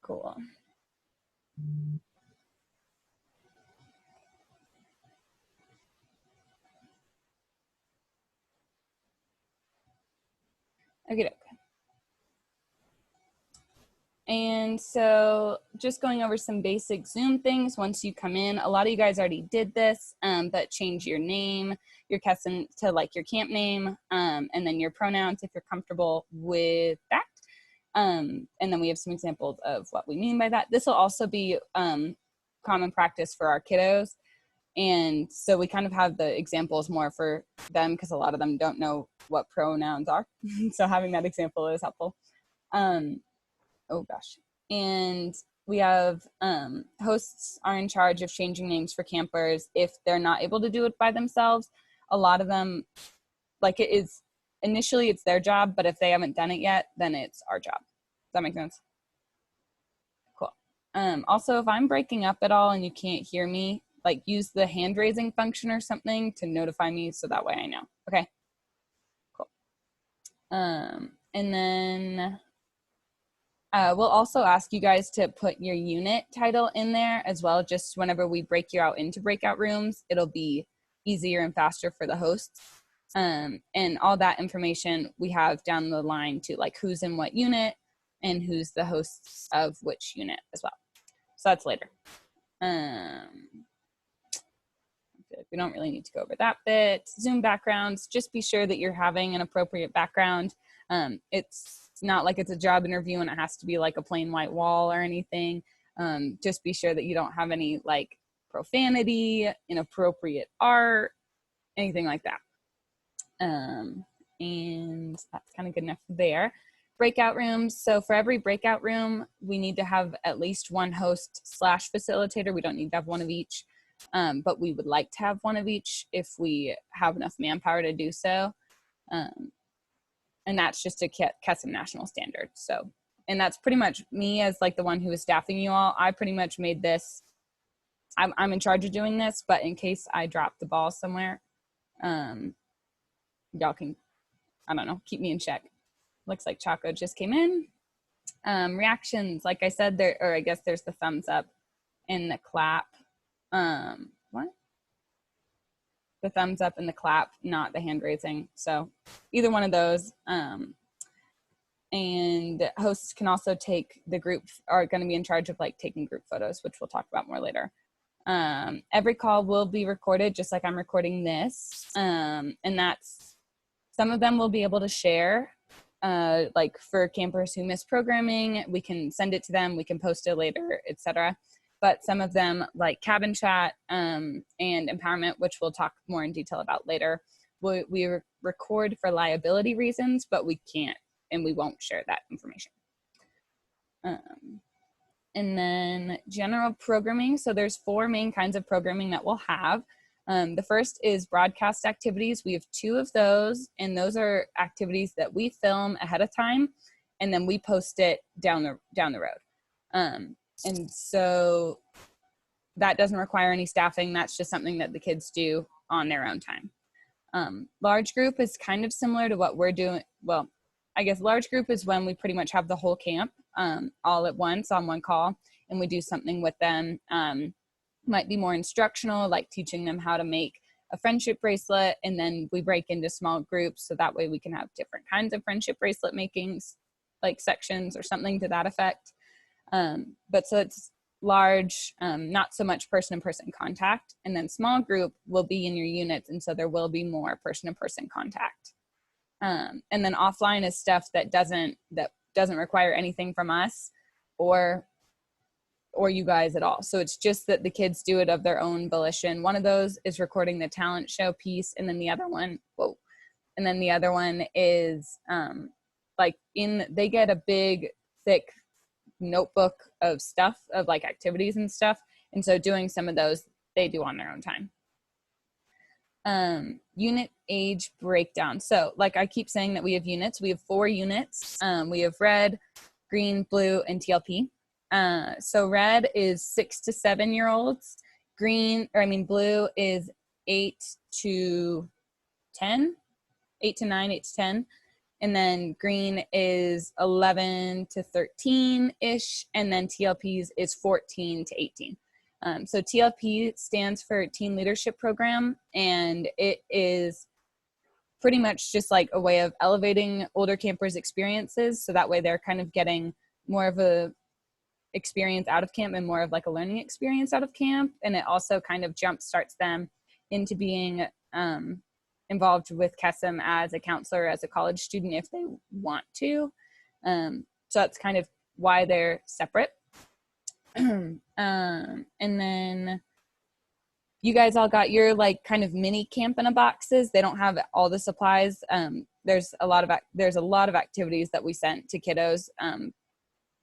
Cool. Okay. And so just going over some basic Zoom things once you come in. A lot of you guys already did this, but change your name, your Kesem to like your camp name, and then your pronouns if you're comfortable with that. And then we have some examples of what we mean by that. This will also be common practice for our kiddos. And so we kind of have the examples more for them because a lot of them don't know what pronouns are. So having that example is helpful. Oh gosh. And we have hosts are in charge of changing names for campers if they're not able to do it by themselves. A lot of them, like it is, initially it's their job, but if they haven't done it yet, then it's our job. Does that make sense? Cool. Also, if I'm breaking up at all and you can't hear me, like use the hand raising function or something to notify me so that way I know. Okay. Cool. And then we'll also ask you guys to put your unit title in there as well. Just whenever we break you out into breakout rooms, it'll be easier and faster for the hosts. And all that information we have down the line to like who's in what unit and who's the hosts of which unit as well. So that's later. We don't really need to go over that bit. Zoom backgrounds, just be sure that you're having an appropriate background. It's not like it's a job interview and it has to be like a plain white wall or anything. Just be sure that you don't have any like profanity, inappropriate art, anything like that. And that's kind of good enough there. Breakout rooms. So for every breakout room, we need to have at least one host / facilitator. We don't need to have one of each, but we would like to have one of each if we have enough manpower to do so. And that's just a Kesem national standard. So, and that's pretty much me as like the one who is staffing you all. I pretty much made this. I'm in charge of doing this, but in case I drop the ball somewhere, y'all can, I don't know, keep me in check. Looks like Chaco just came in. Reactions, like I said, there, or I guess there's the thumbs up and the clap. What? The thumbs up and the clap, not the hand raising. So either one of those. And hosts can also take the group, are going to be in charge of like taking group photos, which we'll talk about more later. Every call will be recorded, just like I'm recording this. And that's, some of them will be able to share. Like for campers who miss programming, we can send it to them, we can post it later, etc. But some of them, like cabin chat and empowerment, which we'll talk more in detail about later, we record for liability reasons, but we can't and we won't share that information. And then general programming. So there's 4 main kinds of programming that we'll have. The first is broadcast activities. We have 2 of those, and those are activities that we film ahead of time, and then we post it down the road. And so that doesn't require any staffing. That's just something that the kids do on their own time. Large group is kind of similar to what we're doing. Well, I guess large group is when we pretty much have the whole camp all at once on one call, and we do something with them. Might be more instructional, like teaching them how to make a friendship bracelet, and then we break into small groups so that way we can have different kinds of friendship bracelet makings, like sections or something to that effect. But so it's large, not so much person-to-person contact, and then small group will be in your units, and so there will be more person-to-person contact. And then offline is stuff that doesn't require anything from us or you guys at all. So it's just that the kids do it of their own volition. One of those is recording the talent show piece, and then the other one, is they get a big, thick notebook of stuff, of like activities and stuff. And so doing some of those, they do on their own time. Unit age breakdown. So like I keep saying that we have units. We have 4 units. We have red, green, blue, and TLP. So red is 6 to 7 year olds. Blue is 8 to 9, 8 to 10. And then green is 11 to 13-ish, and then TLPs is 14 to 18. So TLP stands for Teen Leadership Program, and it is pretty much just like a way of elevating older campers' experiences, so that way they're kind of getting more of a experience out of camp and more of like a learning experience out of camp. And it also kind of jump starts them into being involved with Kesem as a counselor, as a college student, if they want to. So that's kind of why they're separate. And then you guys all got your like kind of mini camp in a boxes. They don't have all the supplies. There's a lot of activities that we sent to kiddos,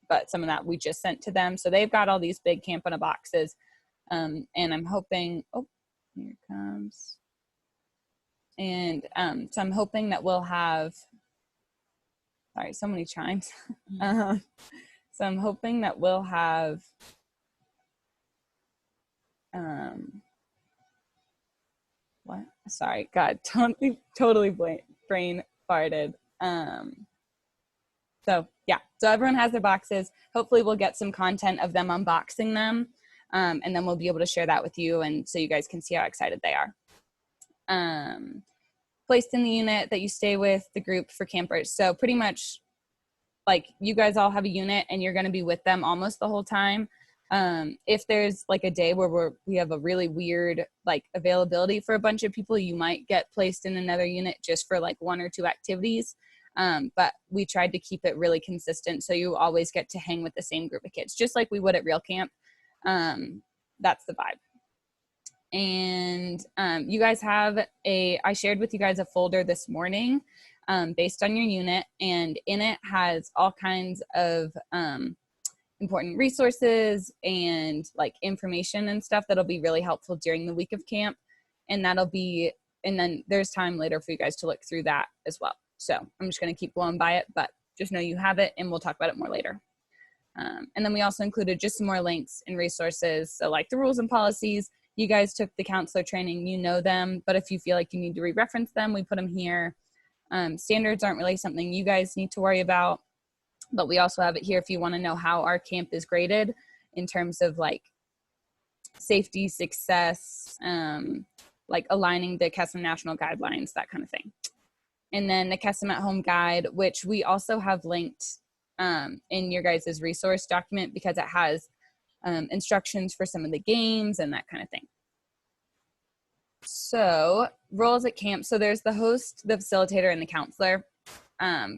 but some of that we just sent to them. So they've got all these big camp in a boxes. And I'm hoping, oh, here it comes. And so I'm hoping that we'll have, sorry, so many chimes. So I'm hoping that we'll have, what? Sorry, God, totally brain farted. So yeah, so everyone has their boxes. Hopefully we'll get some content of them unboxing them. And then we'll be able to share that with you, and so you guys can see how excited they are. Placed in the unit that you stay with the group for campers. So pretty much like you guys all have a unit and you're going to be with them almost the whole time. If there's like a day where we have a really weird like availability for a bunch of people, you might get placed in another unit just for like 1 or 2 activities. But we tried to keep it really consistent, so you always get to hang with the same group of kids, just like we would at real camp. That's the vibe. And you guys have I shared with you guys a folder this morning based on your unit, and in it has all kinds of important resources and like information and stuff that'll be really helpful during the week of camp. And then there's time later for you guys to look through that as well. So I'm just going to keep blowing by it, but just know you have it, and we'll talk about it more later. And then we also included just some more links and resources. So like the rules and policies, you guys took the counselor training, you know them, but if you feel like you need to re-reference them, we put them here. Standards aren't really something you guys need to worry about, but we also have it here if you want to know how our camp is graded in terms of like safety, success, like aligning the Kesem national guidelines, that kind of thing. And then the Kesem at Home guide, which we also have linked in your guys' resource document, because it has instructions for some of the games and that kind of thing. So roles at camp. So there's the host, the facilitator, and the counselor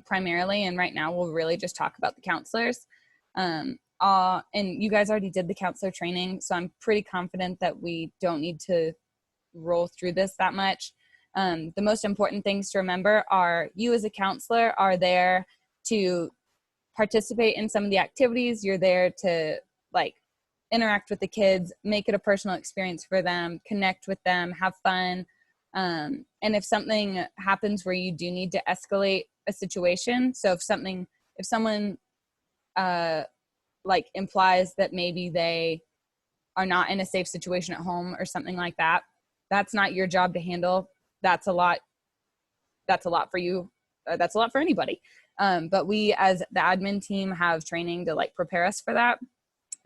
primarily. And right now we'll really just talk about the counselors. And you guys already did the counselor training, so I'm pretty confident that we don't need to roll through this that much. The most important things to remember are you as a counselor are there to participate in some of the activities. You're there to like interact with the kids, make it a personal experience for them, connect with them, have fun. And if something happens where you do need to escalate a situation, so if someone like implies that maybe they are not in a safe situation at home or something like that, that's not your job to handle. That's a lot for you. That's a lot for anybody. But we as the admin team have training to like prepare us for that.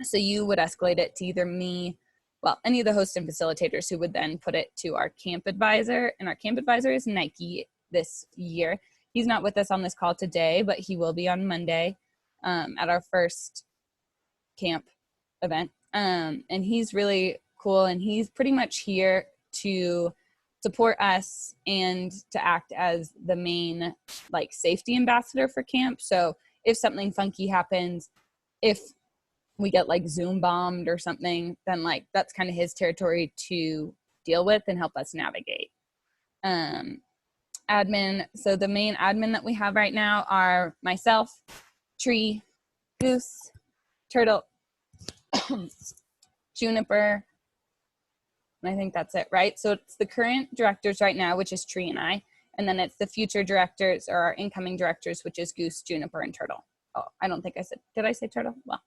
So you would escalate it to either me, well, any of the hosts and facilitators, who would then put it to our camp advisor. And our camp advisor is Nike this year. He's not with us on this call today, but he will be on Monday at our first camp event. And he's really cool, and he's pretty much here to support us and to act as the main like safety ambassador for camp. So if something funky happens, if we get like Zoom bombed or something, then like that's kind of his territory to deal with and help us navigate. Admin. So the main admin that we have right now are myself, Tree, Goose, Turtle, Juniper, and I think that's it, right? So it's the current directors right now, which is Tree and I, and then it's the future directors, or our incoming directors, which is Goose, Juniper, and Turtle. Oh, I don't think I said, did I say Turtle? Well,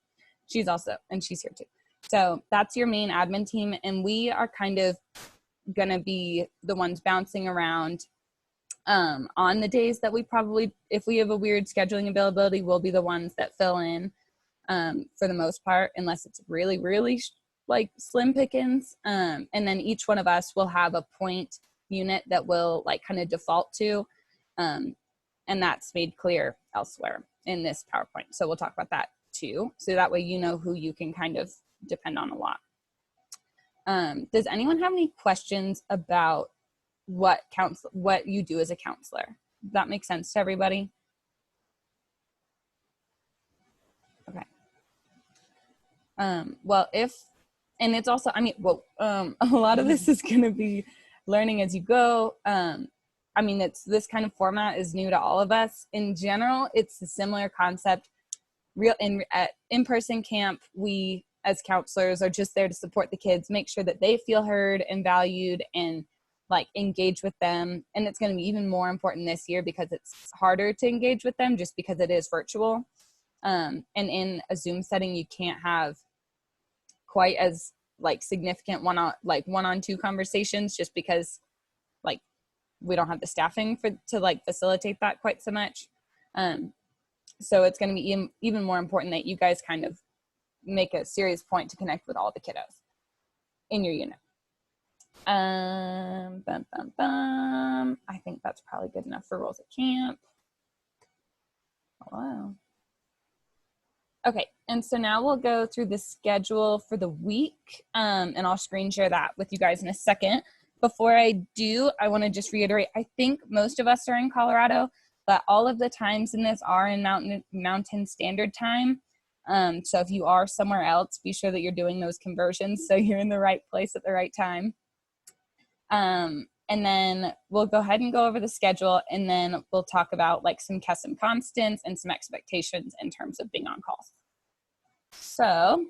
she's also, and she's here too. So that's your main admin team, and we are kind of gonna be the ones bouncing around on the days that we probably, if we have a weird scheduling availability, we'll be the ones that fill in for the most part, unless it's really, really like slim pickings. And then each one of us will have a point unit that will like kind of default to. And that's made clear elsewhere in this PowerPoint. So we'll talk about that too. So that way you know who you can kind of depend on a lot. Does anyone have any questions about what you do as a counselor? Does that make sense to everybody? Okay. Well, and it's also, I mean, well, a lot of this is going to be learning as you go. I mean, this kind of format is new to all of us. In general, it's a similar concept. At in-person camp, we as counselors are just there to support the kids, make sure that they feel heard and valued and like engage with them. And it's going to be even more important this year because it's harder to engage with them just because it is virtual. And in a Zoom setting, you can't have quite as like significant one-on-two conversations just because like we don't have the staffing to like facilitate that quite so much. So it's going to be even more important that you guys kind of make a serious point to connect with all the kiddos in your unit. I think that's probably good enough for roles at camp. Hello. Okay, and so now we'll go through the schedule for the week, and I'll screen share that with you guys in a second. Before I do, I want to just reiterate, I think most of us are in Colorado, but all of the times in this are in Mountain Standard Time. So if you are somewhere else, be sure that you're doing those conversions so you're in the right place at the right time. And then we'll go ahead and go over the schedule, and then we'll talk about like some Kesem constants and some expectations in terms of being on call. So,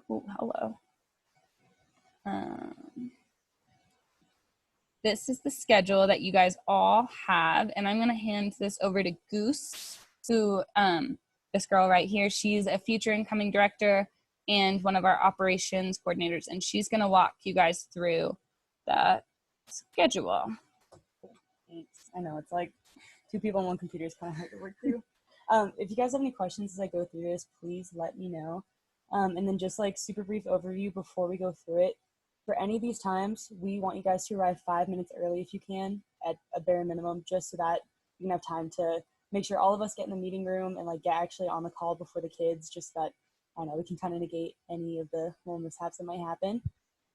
hello. This is the schedule that you guys all have, and I'm going to hand this over to Goose, who, this girl right here, she's a future incoming director and one of our operations coordinators, and she's going to walk you guys through the schedule. Thanks. I know it's like two people on one computer is kind of hard to work through. If you guys have any questions as I go through this, please let me know. And then just like super brief overview before we go through it. For any of these times, we want you guys to arrive 5 minutes early if you can, at a bare minimum, just so that you can have time to make sure all of us get in the meeting room and like get actually on the call before the kids, just that I know we can kind of negate any of the little mishaps that might happen.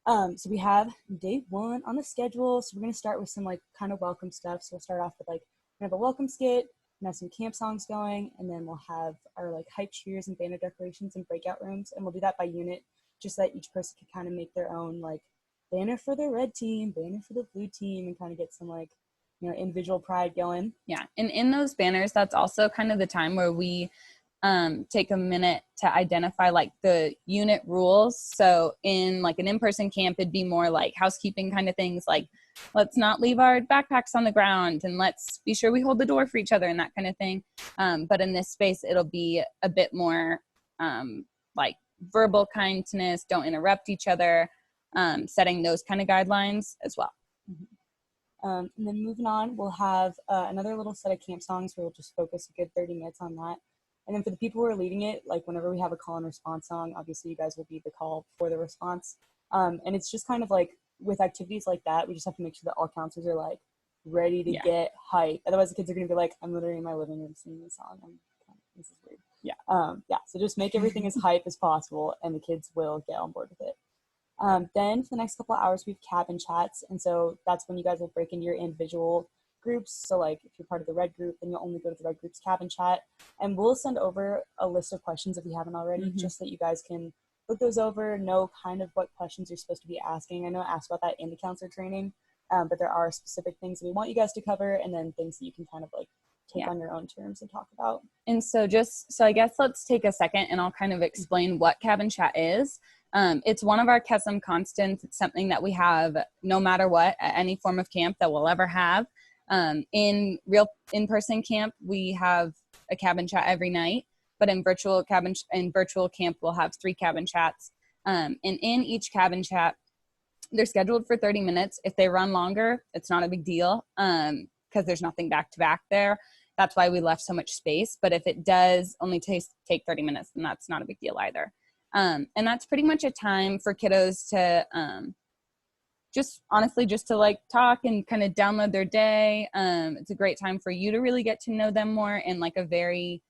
So we have day 1 on the schedule. So we're going to start with some like kind of welcome stuff. So we'll start off with like, we have a welcome skit, and have some camp songs going, and then we'll have our like hype cheers and banner decorations and breakout rooms. And we'll do that by unit, just so that each person can kind of make their own like banner for the red team, banner for the blue team, and kind of get some like, you know, individual pride going. Yeah, and in those banners, that's also kind of the time where we take a minute to identify like the unit rules. So in like an in-person camp, it'd be more like housekeeping kind of things, like let's not leave our backpacks on the ground, and let's be sure we hold the door for each other and that kind of thing. But in this space, it'll be a bit more like verbal kindness, don't interrupt each other, setting those kind of guidelines as well. And then moving on, we'll have another little set of camp songs where we'll just focus a good 30 minutes on that. And then for the people who are leading it, like whenever we have a call and response song, obviously you guys will be the call for the response. And it's just kind of like with activities like that, we just have to make sure that all counselors are like ready to get hype. Otherwise the kids are going to be like, I'm literally in my living room singing this song. This is weird. Yeah. So just make everything as hype as possible, and the kids will get on board with it. Then for the next couple of hours, we have cabin chats. And so that's when you guys will break into your individual groups. So like if you're part of the red group, then you'll only go to the red group's cabin chat. And we'll send over a list of questions if we haven't already, just so that you guys can look those over, know kind of what questions you're supposed to be asking. I know I asked about that in the counselor training, but there are specific things that we want you guys to cover, and then things that you can kind of like take on your own terms and talk about. And so so I guess let's take a second and I'll kind of explain what cabin chat is. It's one of our Kesem constants. It's something that we have no matter what at any form of camp that we'll ever have. In real in-person camp, we have a cabin chat every night, but in virtual camp, we'll have 3 cabin chats. And in each cabin chat, They're scheduled for 30 minutes. If they run longer, it's not a big deal because there's nothing back to back there. That's why we left so much space. But if it does only take 30 minutes, then that's not a big deal either. And that's pretty much a time for kiddos to just honestly just to like talk and kind of download their day. It's a great time for you to really get to know them more in like a very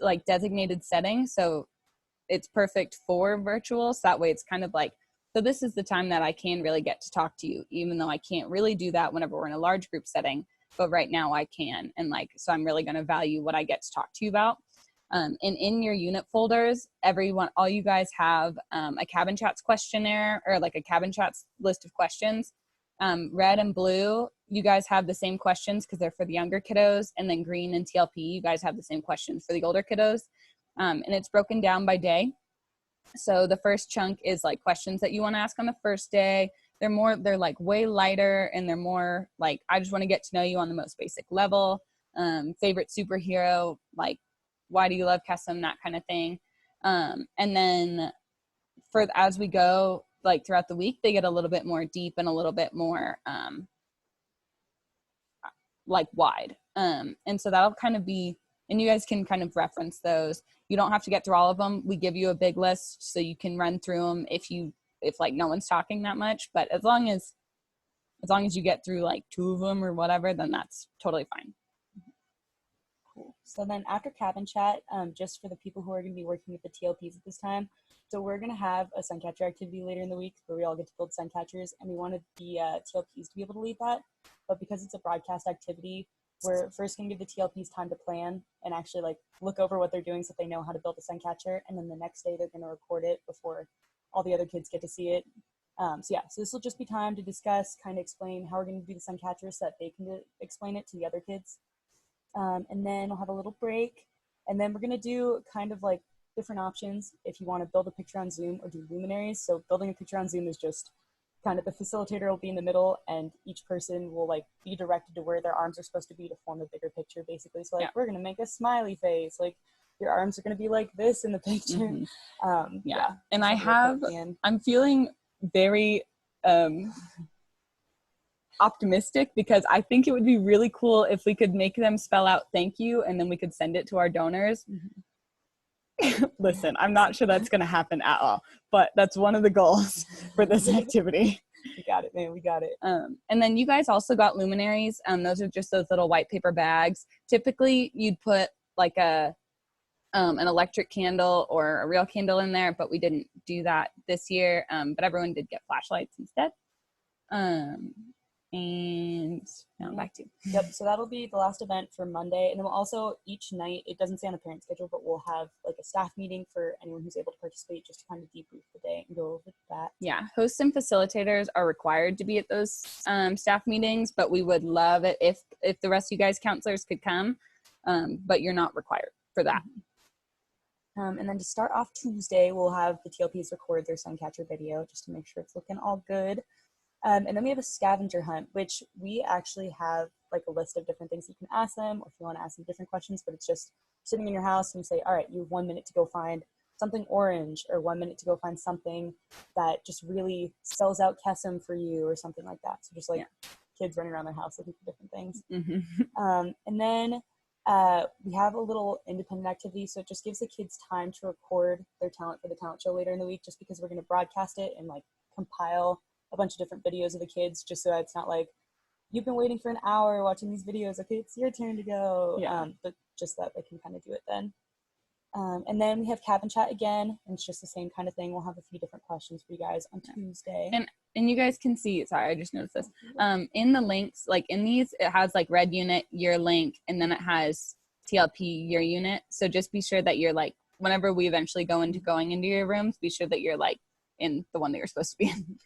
like designated setting. So it's perfect for virtual. So that way it's kind of like, so this is the time that I can really get to talk to you, even though I can't really do that whenever we're in a large group setting, but right now I can. And like, so I'm really going to value what I get to talk to you about. And in your unit folders, all you guys have a Cabin Chats questionnaire or like a Cabin Chats list of questions. Red and blue, you guys have the same questions because they're for the younger kiddos. And then green and TLP, you guys have the same questions for the older kiddos. And it's broken down by day. So the first chunk is like questions that you want to ask on the first day. They're like way lighter and they're more like, I just want to get to know you on the most basic level. Favorite superhero, like why do you love Kesem, that kind of thing. And then as we go like throughout the week, they get a little bit more deep and a little bit more like wide. And so that'll kind of be, and you guys can kind of reference those. You don't have to get through all of them. We give you a big list so you can run through them if like no one's talking that much, but as long as you get through like 2 of them or whatever, then that's totally fine. Cool. So then after Cabin Chat, just for the people who are going to be working with the TLPs at this time, so we're going to have a Suncatcher activity later in the week where we all get to build Suncatchers, and we wanted the TLPs to be able to lead that. But because it's a broadcast activity, we're first going to give the TLPs time to plan and actually like look over what they're doing so they know how to build a Suncatcher. And then the next day they're going to record it before all the other kids get to see it. So this will just be time to discuss, kind of explain how we're going to do the Suncatcher so that they can explain it to the other kids. And then we'll have a little break. And then we're going to do kind of like different options if you want to build a picture on Zoom or do luminaries. So building a picture on Zoom is just kind of the facilitator will be in the middle and each person will like be directed to where their arms are supposed to be to form a bigger picture basically. So like we're going to make a smiley face, like your arms are going to be like this in the picture. And I'm feeling very optimistic because I think it would be really cool if we could make them spell out thank you and then we could send it to our donors. Listen, I'm not sure that's going to happen at all, but that's one of the goals for this activity. We got it, man. We got it. And then you guys also got luminaries. Those are just those little white paper bags. Typically, you'd put like an electric candle or a real candle in there, but we didn't do that this year. But everyone did get flashlights instead. And now I'm back to you. Yep, so that'll be the last event for Monday. And then we'll also, each night, it doesn't say on the parent schedule, but we'll have like a staff meeting for anyone who's able to participate just to kind of debrief the day and go over that. Yeah, hosts and facilitators are required to be at those staff meetings, but we would love it if the rest of you guys counselors could come, but you're not required for that. And then to start off Tuesday, we'll have the TLPs record their Suncatcher video just to make sure it's looking all good. And then we have a scavenger hunt, which we actually have like a list of different things you can ask them, or if you want to ask them different questions, but it's just sitting in your house and you say, all right, you have 1 minute to go find something orange, or 1 minute to go find something that just really spells out Kesem for you or something like that. So just like kids running around their house looking for different things. And then we have a little independent activity. So it just gives the kids time to record their talent for the talent show later in the week, just because we're going to broadcast it and like compile a bunch of different videos of the kids, just so that it's not like you've been waiting for an hour watching these videos, okay, it's your turn to go. But just that they can kind of do it then. And then we have Cabin Chat again, and it's just the same kind of thing. We'll have a few different questions for you guys on Tuesday. And you guys can see, sorry, I just noticed this. In the links, like in these, it has like red unit, your link, and then it has TLP, your unit. So just be sure that you're like, whenever we eventually going into your rooms, be sure that you're like in the one that you're supposed to be in.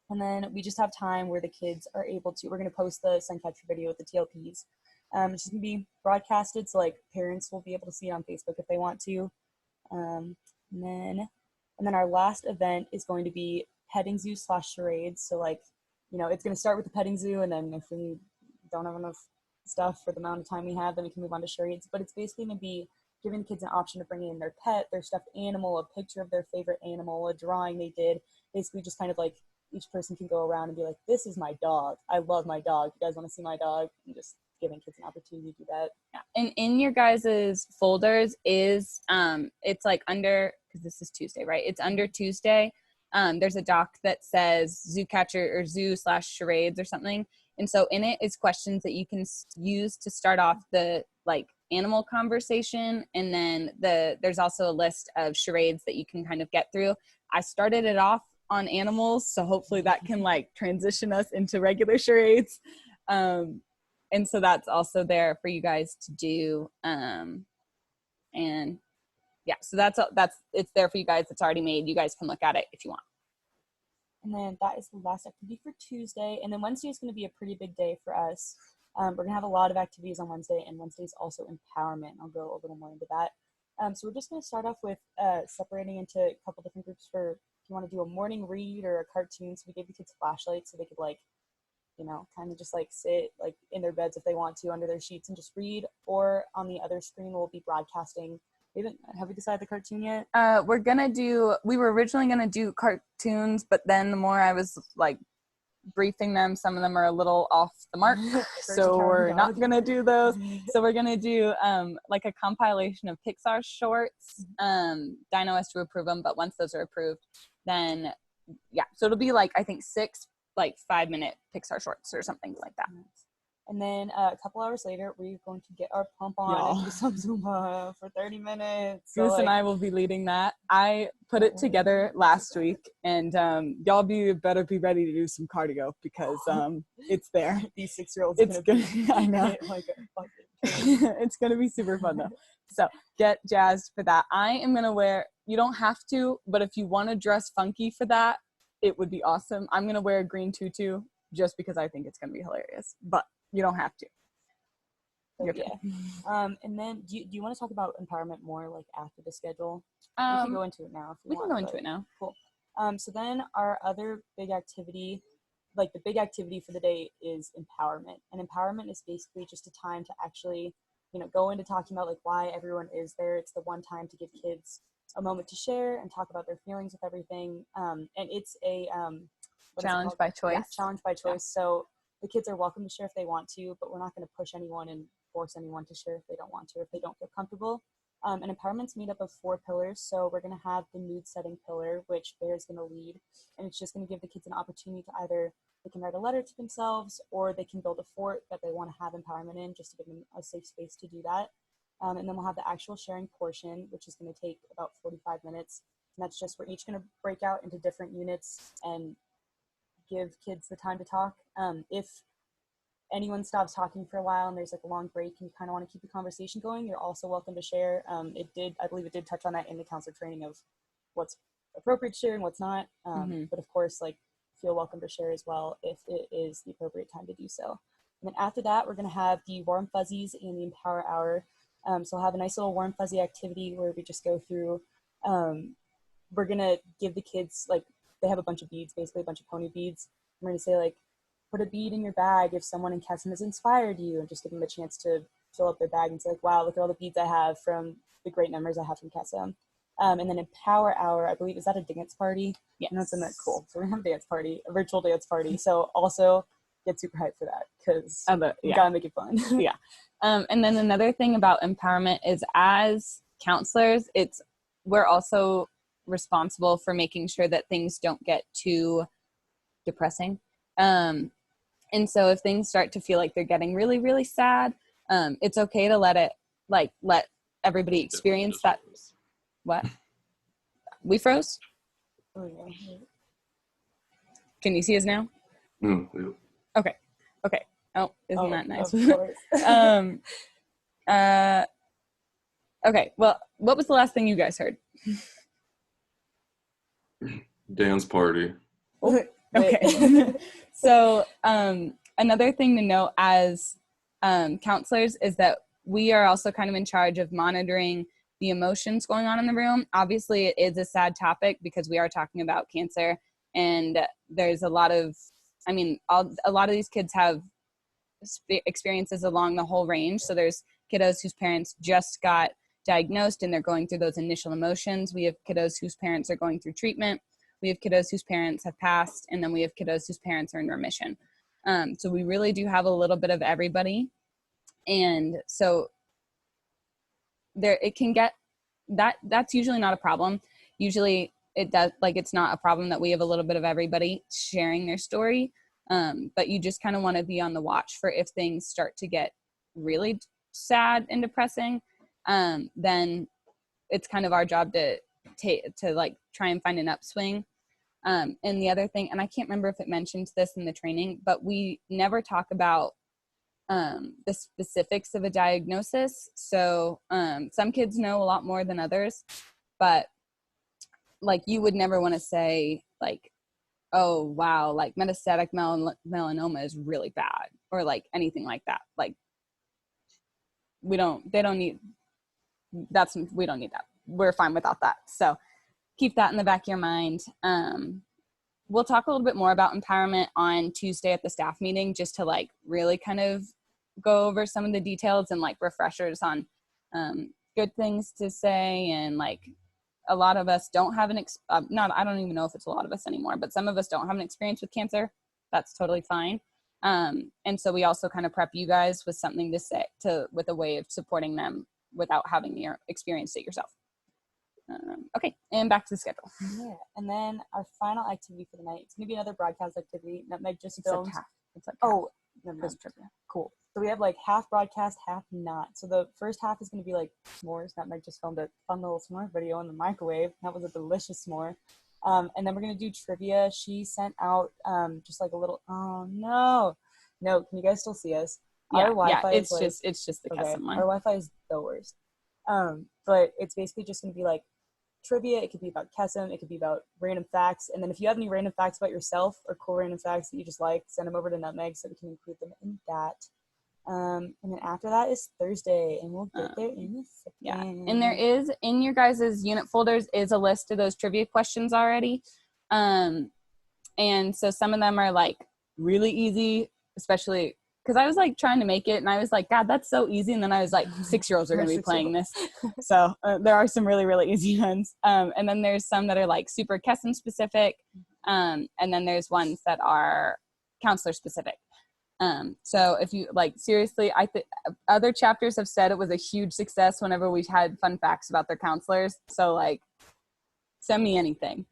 And then we just have time where the kids are able to, we're going to post the Suncatcher video with the TLPs. It's just going to be broadcasted, so like parents will be able to see it on Facebook if they want to. And then our last event is going to be petting zoo / charades. So like, you know, it's going to start with the petting zoo, and then if we don't have enough stuff for the amount of time we have, then we can move on to charades. But it's basically going to be giving kids an option to bring in their pet, their stuffed animal, a picture of their favorite animal, a drawing they did. Basically just kind of like each person can go around and be like, this is my dog. I love my dog. You guys want to see my dog? And just giving kids an opportunity to do that. Yeah. And in your guys's folders is it's like under, because this is Tuesday, right? It's under Tuesday. There's a doc that says zoo catcher or zoo/charades or something. And so in it is questions that you can use to start off the like animal conversation. And then there's also a list of charades that you can kind of get through. I started it off on animals, so hopefully that can like transition us into regular charades. And so that's also there for you guys to do. And yeah, so that's it's there for you guys. It's already made. You guys can look at it if you want. And then that is the last activity for Tuesday. And then Wednesday is going to be a pretty big day for us. We're going to have a lot of activities on Wednesday, and Wednesday is also empowerment. I'll go a little more into that. So we're just going to start off with separating into a couple different groups for if you want to do a morning read or a cartoon. So we gave the kids flashlights so they could like, you know, kind of just like sit like in their beds if they want to under their sheets and just read. Or on the other screen, we'll be broadcasting. Have we decided the cartoon yet? We were originally going to do cartoons, but then the more I was like briefing them, some of them are a little off the mark. So we're not going to do those. So we're going to do like a compilation of Pixar shorts. Dino has to approve them, but once those are approved, then yeah. So it'll be like, I think 6 like 5-minute Pixar shorts or something like that. And then a couple hours later, we're going to get our pump on and do some Zumba for 30 minutes. Goose and I will be leading that. I put it together last week, and y'all better be ready to do some cardio because it's there. These 6-year-olds it's gonna I know. It's gonna be super fun though. So get jazzed for that. I am gonna wear, you don't have to, but if you want to dress funky for that, it would be awesome. I'm gonna wear a green tutu just because I think it's gonna be hilarious, but you don't have to. Yeah. And then do you want to talk about empowerment more like after the schedule? We can go into it now if you want. We can go into it now. Cool. So then our other big activity, like the big activity for the day, is empowerment. And empowerment is basically just a time to actually, you know, go into talking about like why everyone is there. It's the one time to give kids a moment to share and talk about their feelings with everything. And it's a challenge by choice. Yeah, challenge by choice. Yeah. So the kids are welcome to share if they want to, but we're not going to push anyone and force anyone to share if they don't want to, if they don't feel comfortable. And empowerment's made up of 4 pillars. So we're going to have the mood setting pillar, which Bear's going to lead. And it's just going to give the kids an opportunity to either they can write a letter to themselves or they can build a fort that they want to have empowerment in, just to give them a safe space to do that. And then we'll have the actual sharing portion, which is going to take about 45 minutes. And that's just we're each going to break out into different units and give kids the time to talk. If anyone stops talking for a while and there's like a long break and you kind of want to keep the conversation going, you're also welcome to share. I believe it did touch on that in the counselor training of what's appropriate to share and what's not. But of course, like feel welcome to share as well if it is the appropriate time to do so. And then after that, we're going to have the warm fuzzies and the empower hour. So we'll have a nice little warm fuzzy activity where we just go through, we're going to give the kids like, they have a bunch of beads, basically a bunch of pony beads. I'm going to say like, put a bead in your bag if someone in Kesem has inspired you, and just give them a chance to fill up their bag and say like, wow, look at all the beads I have from the great memories I have from Kesem. And then Empower Hour, I believe, is that a dance party? Yeah. No, it's in that. Cool. So we're going to have a dance party, a virtual dance party. So also get super hyped for that because we got to make it fun. Yeah. And then another thing about empowerment is as counselors, we're also responsible for making sure that things don't get too depressing. And so if things start to feel like they're getting really, really sad, it's okay to let everybody experience that. What? We froze? Oh, yeah. Can you see us now? Yeah. Okay. Oh, isn't that nice? Of course. Okay. Well, what was the last thing you guys heard? Dance party. Okay. So another thing to note as counselors is that we are also kind of in charge of monitoring the emotions going on in the room. Obviously, it is a sad topic because we are talking about cancer, and there's a lot of these kids have experiences along the whole range. So there's kiddos whose parents just got diagnosed and they're going through those initial emotions. We have kiddos whose parents are going through treatment. We have kiddos whose parents have passed, and then we have kiddos whose parents are in remission. So we really do have a little bit of everybody. And so there, it can get that's usually not a problem. Usually it does, like, it's not a problem that we have a little bit of everybody sharing their story. But you just kind of want to be on the watch for if things start to get really sad and depressing. Then it's kind of our job to like try and find an upswing. And the other thing, and I can't remember if it mentions this in the training, but we never talk about the specifics of a diagnosis. So some kids know a lot more than others, but like you would never want to say like, oh wow, like metastatic melanoma is really bad, or like anything like that. Like we don't need that. We're fine without that. So keep that in the back of your mind. We'll talk a little bit more about empowerment on Tuesday at the staff meeting, just to like really kind of go over some of the details and like refreshers on good things to say. And like a lot of us don't have I don't even know if it's a lot of us anymore, but some of us don't have an experience with cancer. That's totally fine. And so we also kind of prep you guys with something to say, with a way of supporting them without having experienced it yourself. Okay, and back to the schedule. Yeah, and then our final activity for the night, it's going to be another broadcast activity. Nutmeg just filmed. It's like oh, trivia. Cool. So we have like half broadcast, half not. So the first half is going to be like s'mores. Nutmeg just filmed a fun little s'more video in the microwave. That was a delicious s'more. And then we're going to do trivia. She sent out just like a little, oh no, can you guys still see us? Our Wi-Fi it's is it's just the okay. Kesem one. Our Wi-Fi is the worst. But it's basically just going to be like trivia. It could be about Kesem. It could be about random facts. And then if you have any random facts about yourself or cool random facts that you just like, send them over to Nutmeg so we can include them in that. And then after that is Thursday, and we'll get there in a second. Yeah, and there is, in your guys' unit folders, is a list of those trivia questions already. And so some of them are like really easy, especially because I was like trying to make it and I was like, God, that's so easy. And then I was like, 6-year-olds are going to be playing this. So there are some really, really easy ones. And then there's some that are like super Kesem specific. And then there's ones that are counselor specific. So if you like, seriously, other chapters have said it was a huge success whenever we've had fun facts about their counselors. So like, send me anything,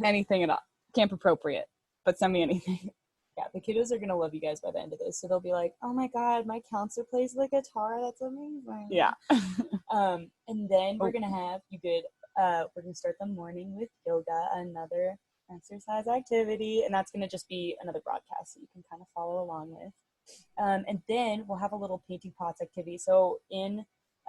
anything at all. Camp appropriate, but send me anything. Yeah, the kiddos are gonna love you guys by the end of this. So they'll be like, "Oh my God, my counselor plays the guitar. That's amazing." Yeah. And then we're gonna have we're gonna start the morning with yoga, another exercise activity, and that's gonna just be another broadcast that you can kind of follow along with. And then we'll have a little painting pots activity. So I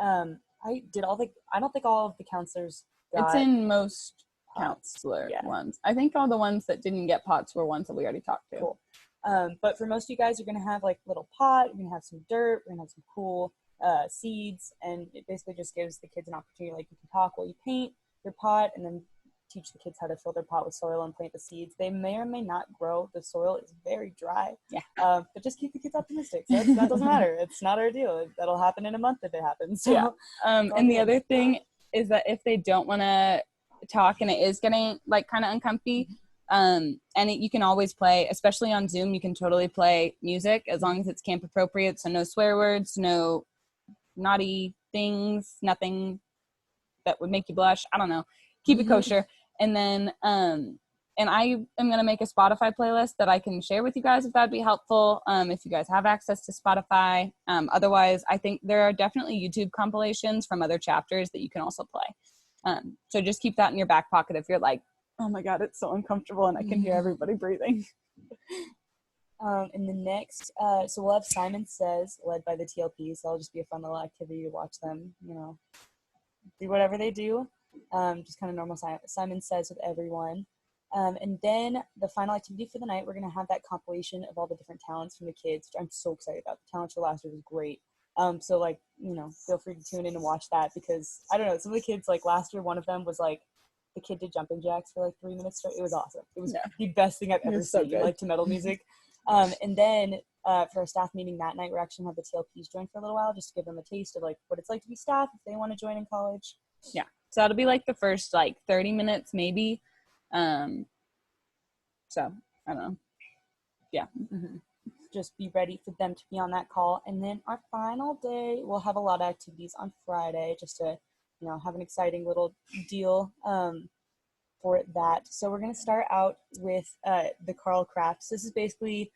don't think all of the counselors got. It's in most counselor ones. I think all the ones that didn't get pots were ones that we already talked to. Cool. But for most of you guys, you're going to have like a little pot, you're going to have some dirt, we're going to have some cool seeds, and it basically just gives the kids an opportunity, like you can talk while you paint your pot, and then teach the kids how to fill their pot with soil and plant the seeds. They may or may not grow. The soil is very dry. Yeah. But just keep the kids optimistic. So that doesn't matter. It's not our deal. That'll happen in a month if it happens. So, yeah. And the other thing is that if they don't want to talk and it is getting like kind of uncomfy, you can always play, especially on Zoom, you can totally play music as long as it's camp appropriate. So no swear words, no naughty things, nothing that would make you blush. I don't know. Keep it kosher. And then, and I am going to make a Spotify playlist that I can share with you guys if that'd be helpful. If you guys have access to Spotify. Otherwise, I think there are definitely YouTube compilations from other chapters that you can also play. So just keep that in your back pocket if you're like, oh my God, it's so uncomfortable and I can hear everybody breathing. And the next, so we'll have Simon Says, led by the TLP. So it'll just be a fun little activity to watch them, do whatever they do. Just kind of normal Simon Says with everyone. And then the final activity for the night, we're going to have that compilation of all the different talents from the kids, which I'm so excited about. The talent show last year was great. So like, feel free to tune in and watch that, because I don't know, some of the kids, like last year, one of them was like, the kid did jumping jacks for like 3 minutes straight. It was awesome. It was the best thing I've ever seen, like to metal music. And then for a staff meeting that night, we're actually going to have the TLPs join for a little while just to give them a taste of like what it's like to be staff if they want to join in college. Yeah. So that'll be like the first like 30 minutes maybe. So I don't know. Yeah. Mm-hmm. Just be ready for them to be on that call. And then our final day, we'll have a lot of activities on Friday just to, have an exciting little deal for that. So we're going to start out with the Carl crafts. This is basically,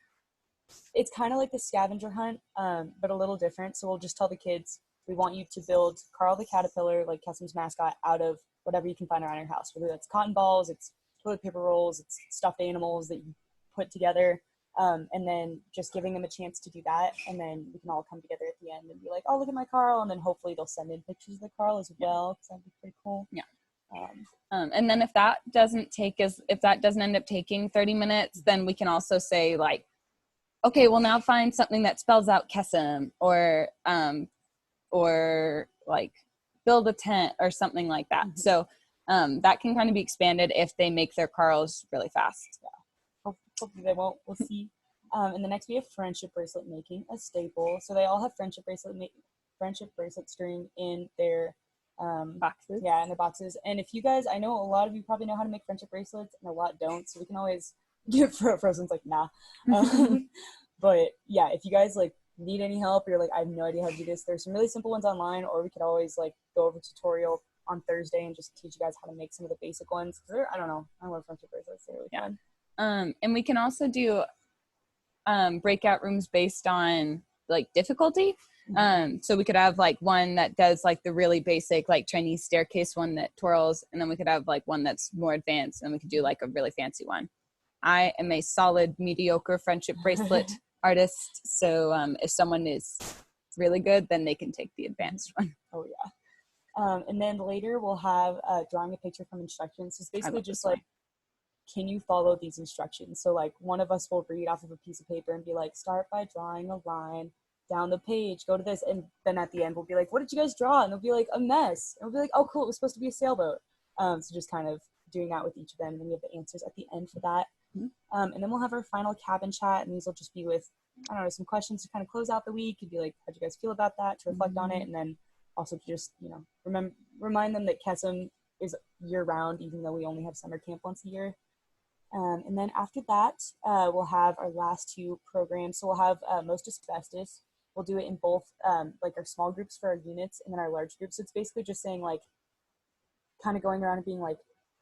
it's kind of like the scavenger hunt, but a little different. So we'll just tell the kids, we want you to build Carl the caterpillar, like Kesem's mascot, out of whatever you can find around your house, whether that's cotton balls, it's toilet paper rolls, it's stuffed animals that you put together. And then just giving them a chance to do that, and then we can all come together at the end and be like, oh, look at my Carl, and then hopefully they'll send in pictures of the Carl as well, because that'd be pretty cool. Yeah. And then if that doesn't end up taking 30 minutes, then we can also say like, okay, we'll now find something that spells out Kesem, or like build a tent or something like that. Mm-hmm. So that can kind of be expanded if they make their Carls really fast. Yeah. Hopefully they won't. We'll see. And the next we have friendship bracelet making, a staple. So they all have friendship bracelet string in their boxes. Yeah, in their boxes. And if you guys, I know a lot of you probably know how to make friendship bracelets, and a lot don't. So we can always give Frozen's like nah. But yeah, if you guys like need any help, or you're like, I have no idea how to do this, there's some really simple ones online, or we could always like go over a tutorial on Thursday and just teach you guys how to make some of the basic ones. Cause I love friendship bracelets. They're really fun. And we can also do breakout rooms based on like difficulty. So we could have like one that does like the really basic like Chinese staircase one that twirls, and then we could have like one that's more advanced, and we could do like a really fancy one. I am a solid mediocre friendship bracelet artist, so if someone is really good, then they can take the advanced one. Oh yeah. And then later we'll have drawing a picture from instructions. So it's basically just like, can you follow these instructions? So like one of us will read off of a piece of paper and be like, start by drawing a line down the page, go to this, and then at the end we'll be like, what did you guys draw? And they'll be like, a mess. And we'll be like, oh cool, it was supposed to be a sailboat. So just kind of doing that with each of them, and then we have the answers at the end for that. Mm-hmm. And then we'll have our final cabin chat, and these will just be with, I don't know, some questions to kind of close out the week and be like, how'd you guys feel about that, to reflect on it, and then also to just, remind them that Kesem is year-round, even though we only have summer camp once a year. And then after that, we'll have our last two programs. So we'll have Most Asbestos. We'll do it in both like our small groups for our units, and then our large groups. So it's basically just saying like, kind of going around and being like,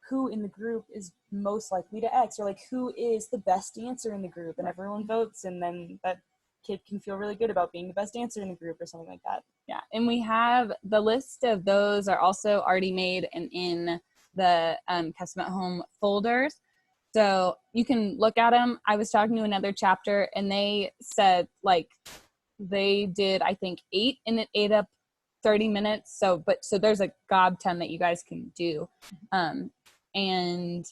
who in the group is most likely to X, or like who is the best dancer in the group, and everyone votes, and then that kid can feel really good about being the best dancer in the group or something like that. Yeah, and we have the list of those are also already made and in the Kesem at Home folders. So you can look at them. I was talking to another chapter, and they said like they did, I think 8, and it ate up 30 minutes. So there's a gob ton that you guys can do. And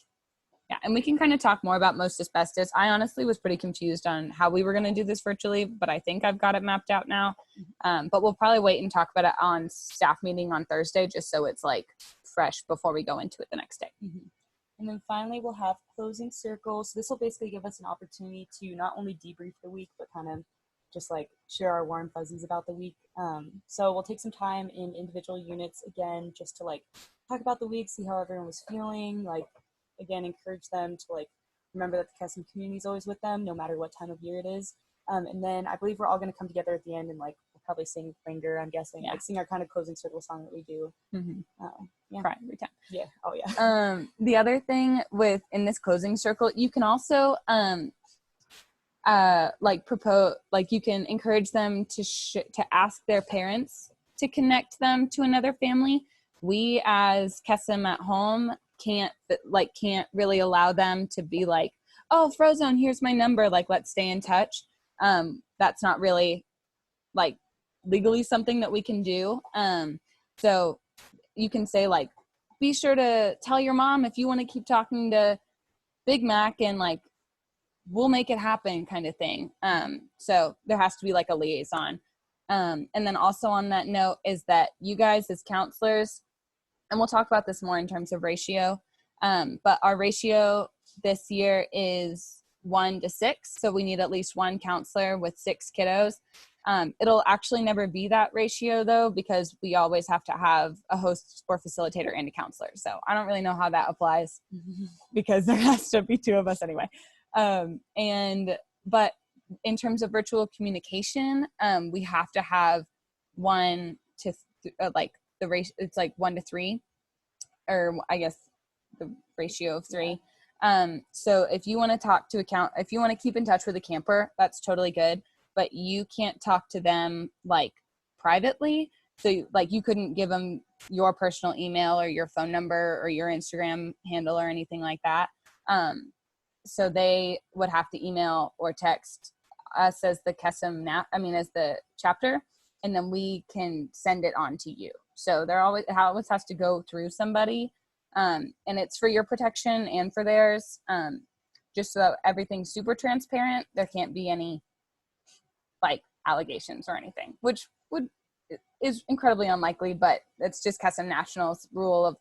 yeah, and we can kind of talk more about Most Asbestos. I honestly was pretty confused on how we were going to do this virtually, but I think I've got it mapped out now. But we'll probably wait and talk about it on staff meeting on Thursday, just so it's like fresh before we go into it the next day. Mm-hmm. And then finally, we'll have closing circles. So this will basically give us an opportunity to not only debrief the week, but kind of just like share our warm fuzzies about the week. So we'll take some time in individual units again, just to like talk about the week, see how everyone was feeling, like again, encourage them to like remember that the Kesem community is always with them, no matter what time of year it is. And then I believe we're all going to come together at the end and like we'll probably sing Linger, I'm guessing, like sing our kind of closing circle song that we do. Mm-hmm. Yeah. Cry every time. Yeah. Oh yeah. The other thing in this closing circle, you can also like propose, like you can encourage them to ask their parents to connect them to another family. We as Kesem at Home can't really allow them to be like, oh, Frozone, here's my number, like let's stay in touch. That's not really like legally something that we can do. So you can say like, be sure to tell your mom if you want to keep talking to Big Mac, and like we'll make it happen, kind of thing. So there has to be like a liaison. And then also on that note is that you guys as counselors, and we'll talk about this more in terms of ratio, but our ratio this year is 1 to 6. So we need at least one counselor with 6 kiddos. It'll actually never be that ratio though, because we always have to have a host or facilitator and a counselor. So I don't really know how that applies because there has to be 2 of us anyway. But in terms of virtual communication, we have to have 1 to like the ratio, it's like 1 to 3, or I guess the ratio of 3. So if you want to talk to if you want to keep in touch with a camper, that's totally good, but you can't talk to them like privately. So like you couldn't give them your personal email or your phone number or your Instagram handle or anything like that. So they would have to email or text us as the Kesem as the chapter, and then we can send it on to you. So it always has to go through somebody, and it's for your protection and for theirs, just so that everything's super transparent. There can't be any like allegations or anything, which is incredibly unlikely, but it's just Kesem National's rule of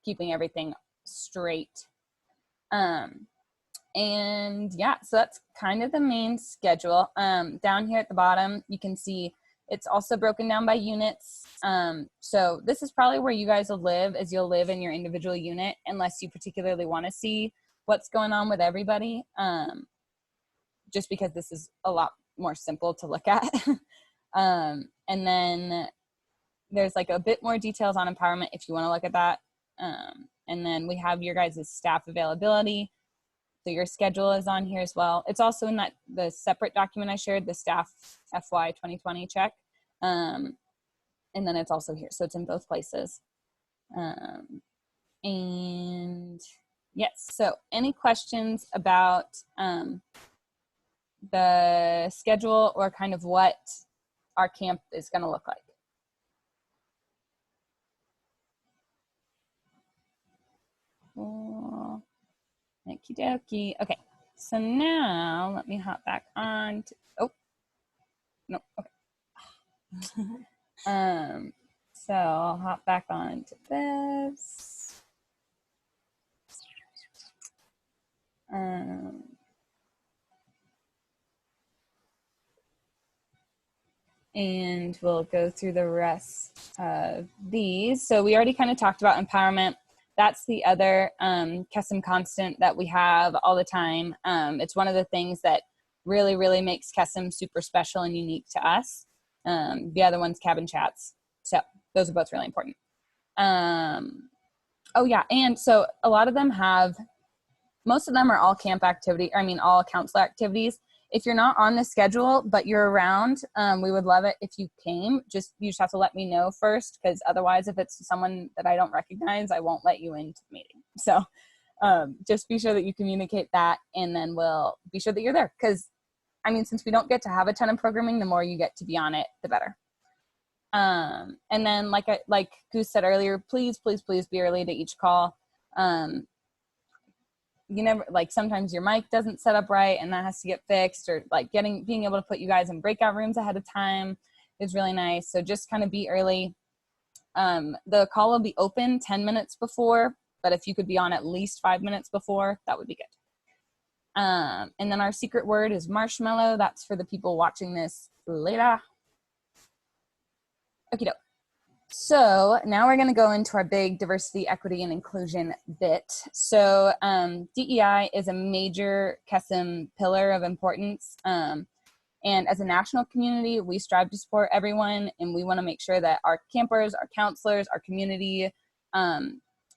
keeping everything straight. And yeah, so that's kind of the main schedule. Down here at the bottom, you can see it's also broken down by units. So this is probably where you guys will live, as you'll live in your individual unit, unless you particularly want to see what's going on with everybody, just because this is a lot more simple to look at. And then there's like a bit more details on empowerment if you want to look at that. And then we have your guys' staff availability. So your schedule is on here as well. It's also in the separate document I shared, the staff FY2020 check. And then it's also here. So it's in both places. And yes, so any questions about the schedule or kind of what our camp is going to look like? Cool. Okie dokie. Okay, so now let me hop back on to, oh, no, okay. So I'll hop back on to this. And we'll go through the rest of these. So we already kind of talked about empowerment. That's the other Kesem constant that we have all the time. It's one of the things that really, really makes Kesem super special and unique to us. The other one's cabin chats. So those are both really important. Oh yeah, and so a lot of them most of them are all camp activity, all counselor activities. If you're not on the schedule, but you're around, we would love it if you came. You just have to let me know first, because otherwise if it's someone that I don't recognize, I won't let you into the meeting. So just be sure that you communicate that, and then we'll be sure that you're there. Because, since we don't get to have a ton of programming, the more you get to be on it, the better. And then like Goose said earlier, please, please, please be early to each call. You never, sometimes your mic doesn't set up right and that has to get fixed, or being able to put you guys in breakout rooms ahead of time is really nice. So just kind of be early. The call will be open 10 minutes before, but if you could be on at least 5 minutes before, that would be good. And then our secret word is marshmallow. That's for the people watching this later. Okie doke. So now we're going to go into our big diversity, equity, and inclusion bit. So DEI is a major Kesem pillar of importance. And as a national community, we strive to support everyone, and we want to make sure that our campers, our counselors, our community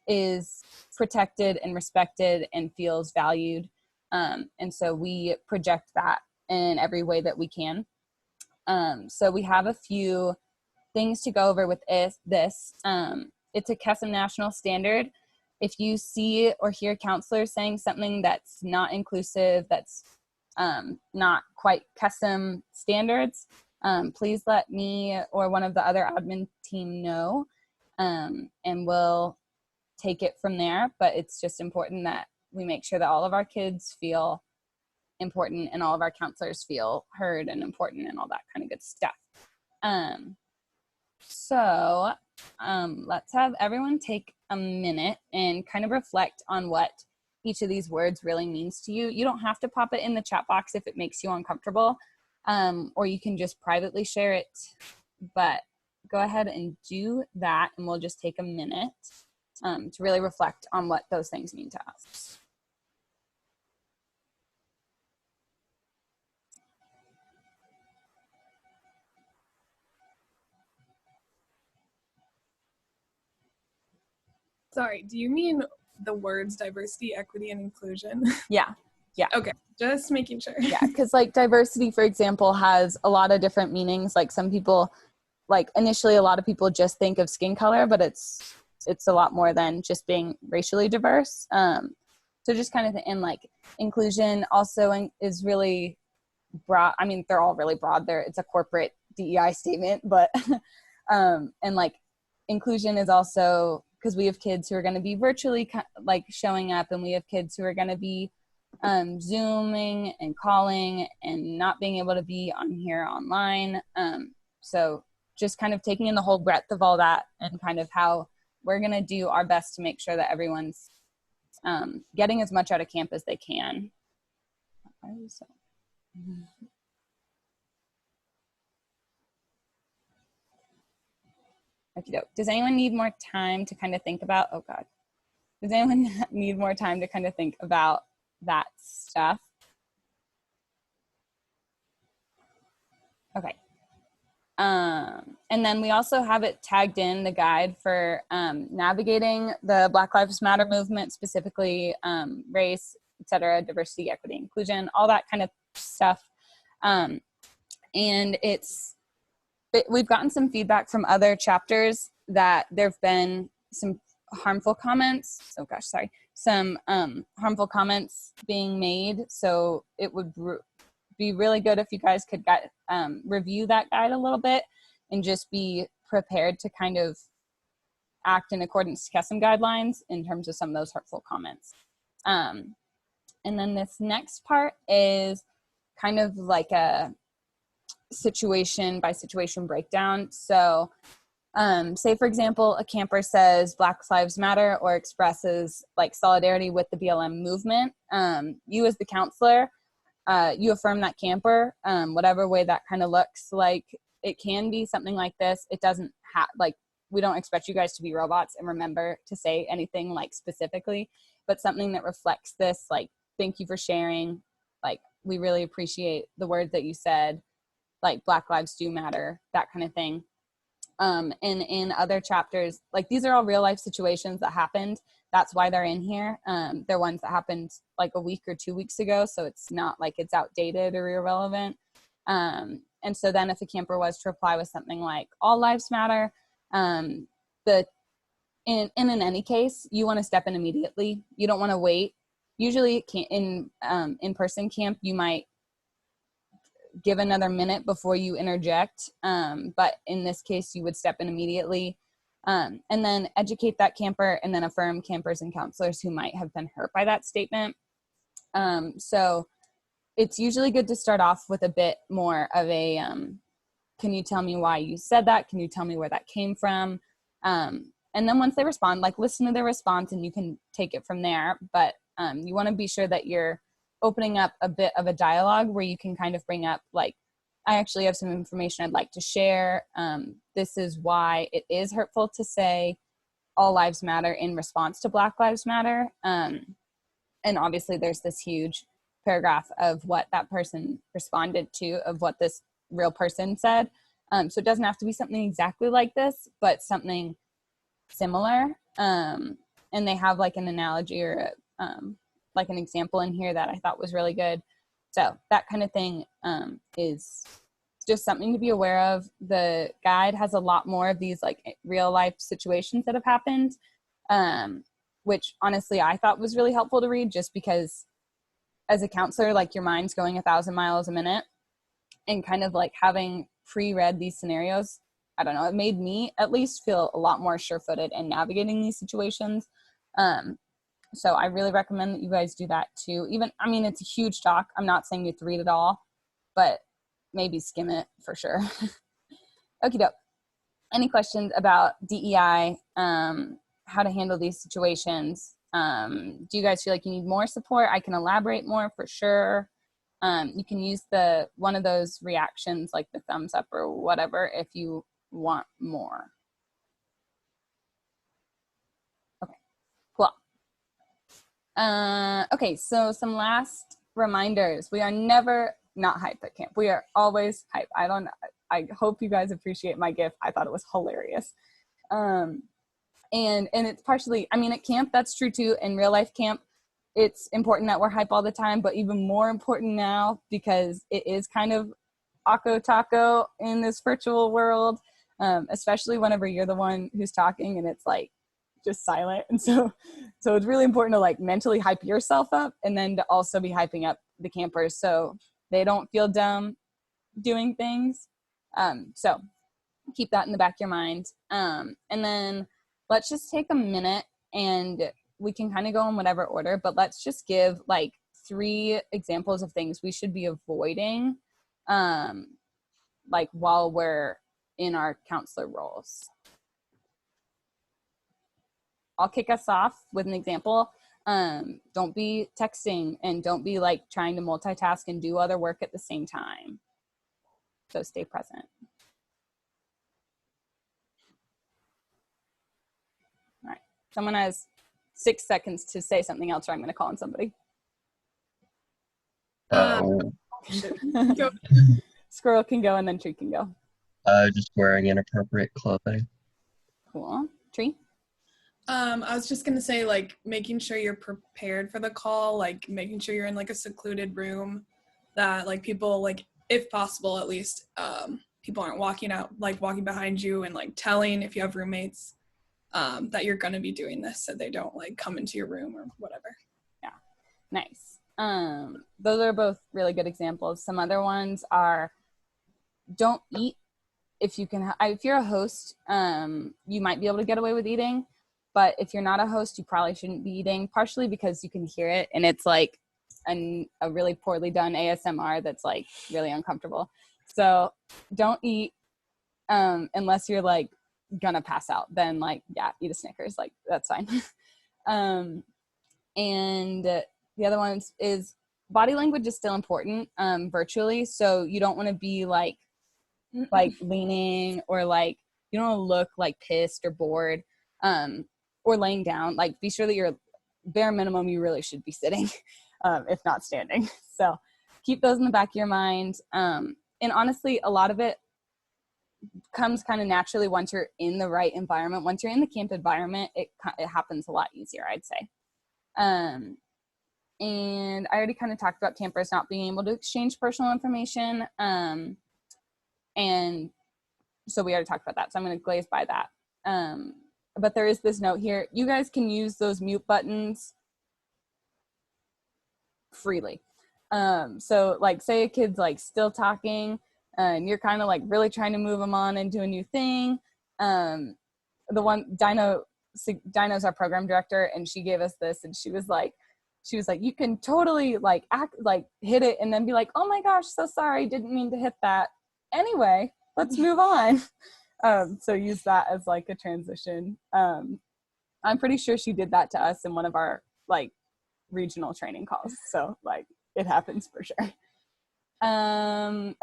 is protected and respected and feels valued. And so we project that in every way that we can. So we have a few things to go over with this. It's a Kesem national standard. If you see or hear counselors saying something that's not inclusive, that's not quite Kesem standards, please let me or one of the other admin team know, and we'll take it from there. But it's just important that we make sure that all of our kids feel important and all of our counselors feel heard and important and all that kind of good stuff. So let's have everyone take a minute and kind of reflect on what each of these words really means to you. You don't have to pop it in the chat box if it makes you uncomfortable, or you can just privately share it, but go ahead and do that, and we'll just take a minute to really reflect on what those things mean to us. Sorry, do you mean the words diversity, equity, and inclusion? Yeah. Yeah. Okay, just making sure. Yeah, because like diversity, for example, has a lot of different meanings. Like some people, like initially a lot of people just think of skin color, but it's a lot more than just being racially diverse. So just kind of, and like inclusion also is really broad. I mean, they're all really broad there. It's a corporate DEI statement, but, and like inclusion is also, because we have kids who are going to be virtually like showing up, and we have kids who are going to be Zooming and calling and not being able to be on here online. So just kind of taking in the whole breadth of all that, and kind of how we're going to do our best to make sure that everyone's getting as much out of camp as they can. Does anyone need more time to kind of think about, oh God, does anyone need more time to kind of think about that stuff? Okay. And then we also have it tagged in the guide for navigating the Black Lives Matter movement, specifically race, et cetera, diversity, equity, inclusion, all that kind of stuff. And we've gotten some feedback from other chapters that there've been some harmful comments. Oh gosh, sorry. Some harmful comments being made. So it would be really good if you guys could review that guide a little bit and just be prepared to kind of act in accordance to Kesem guidelines in terms of some of those hurtful comments. And then this next part is kind of like a situation by situation breakdown. So say for example, a camper says Black Lives Matter or expresses like solidarity with the BLM movement. You as the counselor, you affirm that camper, whatever way that kind of looks like. It can be something like this. It doesn't have, like, we don't expect you guys to be robots and remember to say anything like specifically, but something that reflects this, like, thank you for sharing. Like, we really appreciate the words that you said, like Black lives do matter, that kind of thing. And in other chapters, like these are all real life situations that happened. That's why they're in here. They're ones that happened like a week or 2 weeks ago. So it's not like it's outdated or irrelevant. And so then if a camper was to reply with something like all lives matter, in any case, you want to step in immediately. You don't want to wait. Usually in-person camp, you might give another minute before you interject. But in this case, you would step in immediately, and then educate that camper, and then affirm campers and counselors who might have been hurt by that statement. So it's usually good to start off with a bit more of a, can you tell me why you said that? Can you tell me where that came from? And then once they respond, like listen to their response and you can take it from there. But you want to be sure that you're opening up a bit of a dialogue where you can kind of bring up, like, I actually have some information I'd like to share. This is why it is hurtful to say all lives matter in response to Black Lives Matter. And obviously there's this huge paragraph of what that person responded to, of what this real person said. So it doesn't have to be something exactly like this, but something similar. And they have like an analogy or like an example in here that I thought was really good. So that kind of thing is just something to be aware of. The guide has a lot more of these like real life situations that have happened, which honestly I thought was really helpful to read, just because as a counselor, like your mind's going 1,000 miles a minute, and kind of like having pre-read these scenarios, I don't know, it made me at least feel a lot more sure-footed in navigating these situations. So I really recommend that you guys do that too. Even, I mean, it's a huge doc. I'm not saying you have to read it all, but maybe skim it for sure. Okie doke. Any questions about DEI, how to handle these situations? Do you guys feel like you need more support? I can elaborate more for sure. You can use one of those reactions like the thumbs up or whatever if you want more. Okay, cool. Okay, so some last reminders. We are never not hype at camp. We are always hype. I hope you guys appreciate my gift. I thought it was hilarious. And it's partially, I mean, at camp, that's true too. In real life camp, it's important that we're hype all the time, but even more important now because it is kind of Akko Taco in this virtual world, especially whenever you're the one who's talking and it's like just silent. And so it's really important to like mentally hype yourself up and then to also be hyping up the campers so they don't feel dumb doing things. So keep that in the back of your mind. And then let's just take a minute and we can kind of go in whatever order, but let's just give like 3 examples of things we should be avoiding like while we're in our counselor roles. I'll kick us off with an example. Don't be texting and don't be like trying to multitask and do other work at the same time. So stay present. All right, someone has 6 seconds to say something else or I'm gonna call on somebody. Go. Squirrel can go and then Tree can go. Just wearing inappropriate clothing. Cool. Tree? I was just gonna say, like, making sure you're prepared for the call, like making sure you're in like a secluded room that like people, like if possible at least, people aren't walking behind you and like telling if you have roommates that you're gonna be doing this so they don't like come into your room or whatever. Yeah, nice. Those are both really good examples. Some other ones are don't eat if you can. If you're a host, you might be able to get away with eating. But if you're not a host, you probably shouldn't be eating, partially because you can hear it and it's like a really poorly done ASMR that's like really uncomfortable. So don't eat unless you're like gonna pass out. Then like, yeah, eat a Snickers, like that's fine. And the other one is body language is still important virtually. So you don't want to be like leaning or like, you don't want to look like pissed or bored. Or laying down, like be sure that you're bare minimum, you really should be sitting, if not standing. So keep those in the back of your mind. And honestly, a lot of it comes kind of naturally once you're in the right environment. Once you're in the camp environment, it happens a lot easier, I'd say. And I already kind of talked about campers not being able to exchange personal information. And so we already talked about that. So I'm going to glaze by that. But there is this note here. You guys can use those mute buttons freely. So like say a kid's like still talking and you're kind of like really trying to move them on into a new thing. The one Dino's our program director and she gave us this and she was like, you can totally like act like hit it and then be like, oh my gosh, so sorry, didn't mean to hit that. Anyway, let's move on. So use that as like a transition. I'm pretty sure she did that to us in one of our like regional training calls. So like it happens for sure.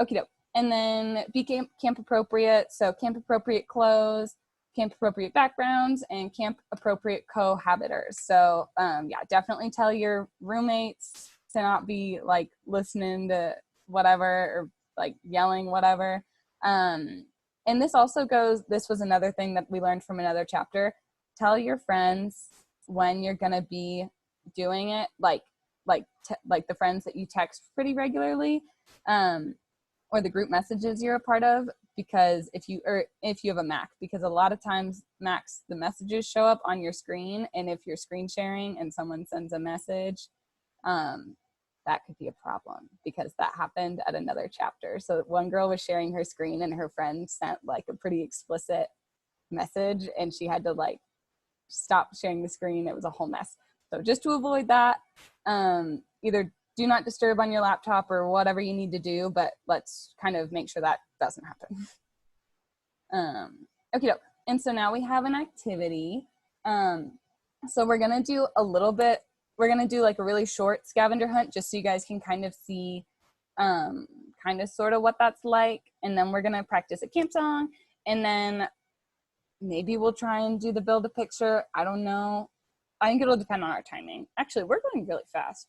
Okay, and then be camp appropriate. So camp appropriate clothes, camp appropriate backgrounds, and camp appropriate cohabitors. So yeah, definitely tell your roommates to not be like listening to whatever or like yelling whatever. And this also this was another thing that we learned from another chapter. Tell your friends when you're going to be doing it, like the friends that you text pretty regularly, or the group messages you're a part of, because if you have a Mac, because a lot of times Macs, the messages show up on your screen. And if you're screen sharing and someone sends a message, that could be a problem because that happened at another chapter. So one girl was sharing her screen and her friend sent like a pretty explicit message and she had to like stop sharing the screen. It was a whole mess. So just to avoid that, either do not disturb on your laptop or whatever you need to do, but let's kind of make sure that doesn't happen. Okay, and so now we have an activity. So we're gonna do a little bit. We're gonna do like a really short scavenger hunt, just so you guys can kind of see, kind of sort of what that's like. And then we're gonna practice a camp song, and then maybe we'll try and do the build a picture. I don't know. I think it'll depend on our timing. Actually, we're going really fast.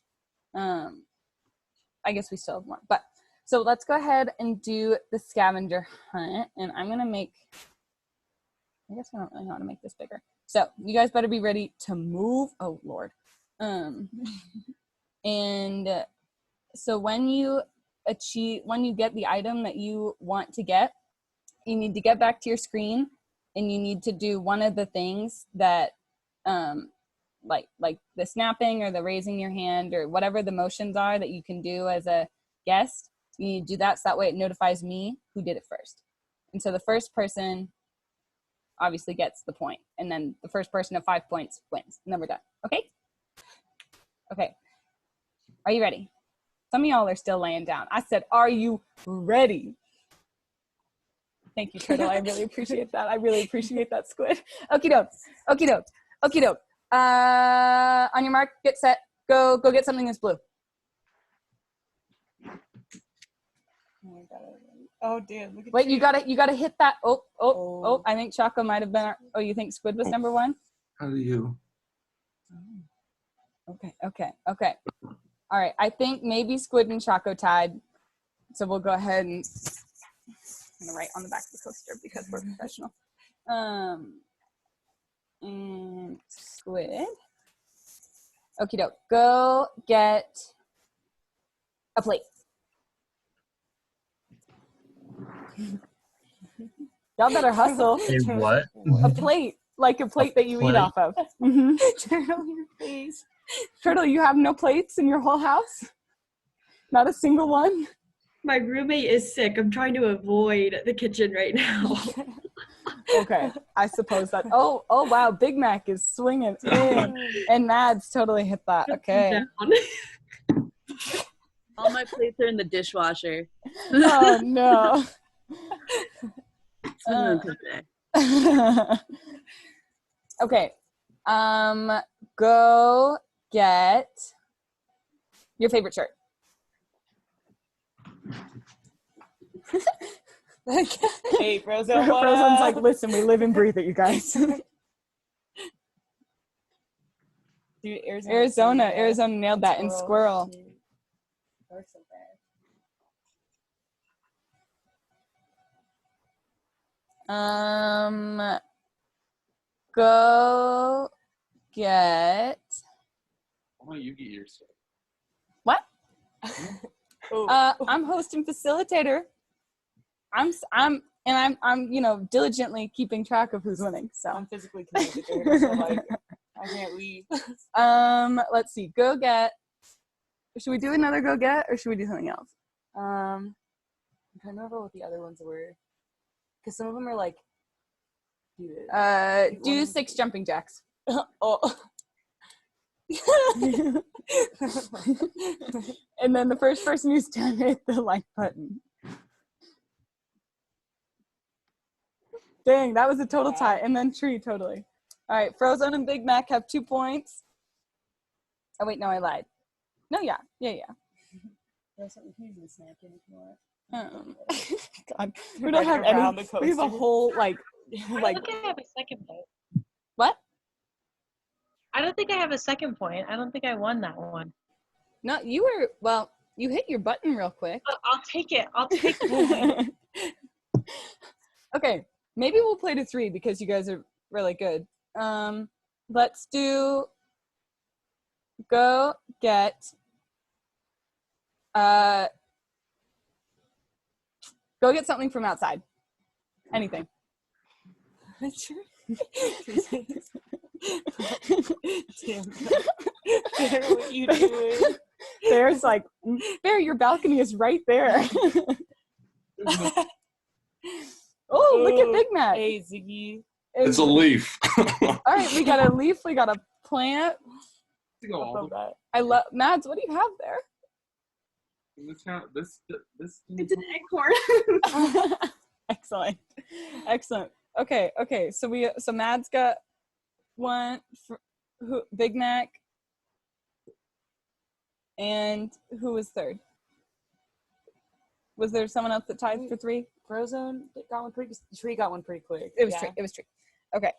I guess we still have more, but so let's go ahead and do the scavenger hunt. And I'm gonna make, I guess I don't really know how to make this bigger. So you guys better be ready to move. Oh Lord. And so when you get the item that you want to get, you need to get back to your screen, and you need to do one of the things that, like the snapping or the raising your hand or whatever the motions are that you can do as a guest. You need to do that, so that way it notifies me who did it first. And so the first person obviously gets the point, and then the first person of 5 points wins, and then we're done. Okay? Okay. Are you ready? Some of y'all are still laying down. I said, are you ready? Thank you, Turtle. I really appreciate that. I really appreciate that, Squid. Okie doke. Okie doke. Okie doke. On your mark, get set, go get something that's blue. Oh damn! Look at Wait, you gotta hit that. Oh! I think Choco might have been. You think Squid was number one? How do you? Okay. All right. I think maybe Squid and Choco tied. So we'll go ahead and I'm gonna write on the back of the coaster because we're professional. And Squid. Okie doke. Go get a plate. Y'all better hustle. A what? A plate, like a plate that you eat off of. Turtle, your face. Turtle, you have no plates in your whole house? Not a single one? My roommate is sick. I'm trying to avoid the kitchen right now. Okay, I suppose that. Oh, wow, Big Mac is swinging in, and Mads totally hit that. Okay. All my plates are in the dishwasher. Oh no. Okay. Go get your favorite shirt. Hey, Frozone. Frozone's like, listen, we live and breathe it, you guys. Dude, Arizona nailed that. And squirrel. Go get. Why don't you get your stuff? What? I'm host and facilitator. I'm diligently keeping track of who's winning. So I'm physically connected to her, so like I can't leave. Let's see. Go get. Should we do another go get, or should we do something else? I'm trying to remember what the other ones were, because some of them are like. Do 6 jumping jacks. Oh. And then the first person who's done hit the like button. Dang, that was a total tie. And then Tree, totally. All right, Frozone and Big Mac have 2 points. Oh wait, no, I lied. No, yeah. There's something huge in the snack in if you want. God, we don't have any. We have a whole like. I don't think I have a second point. What? I don't think I have a second point. I don't think I won that one. No, you were. Well, you hit your button real quick. I'll take it. I'll take it. Okay, maybe we'll play to 3 because you guys are really good. Let's do. Go get. Go get something from outside. Anything. Damn, what are you doing? Bear's like, Bear, your balcony is right there. Oh, look at Big Mac. Hey, Ziggy. It's a leaf. All right, we got a leaf, we got a plant. I love Mads. What do you have there? This. It's an acorn. Excellent. Okay. So Mads got one. Big Mac, and who was third? Was there someone else that tied for 3? Frozone got one pretty. Tree got one pretty quick. It was Tree. It was Tree. Okay.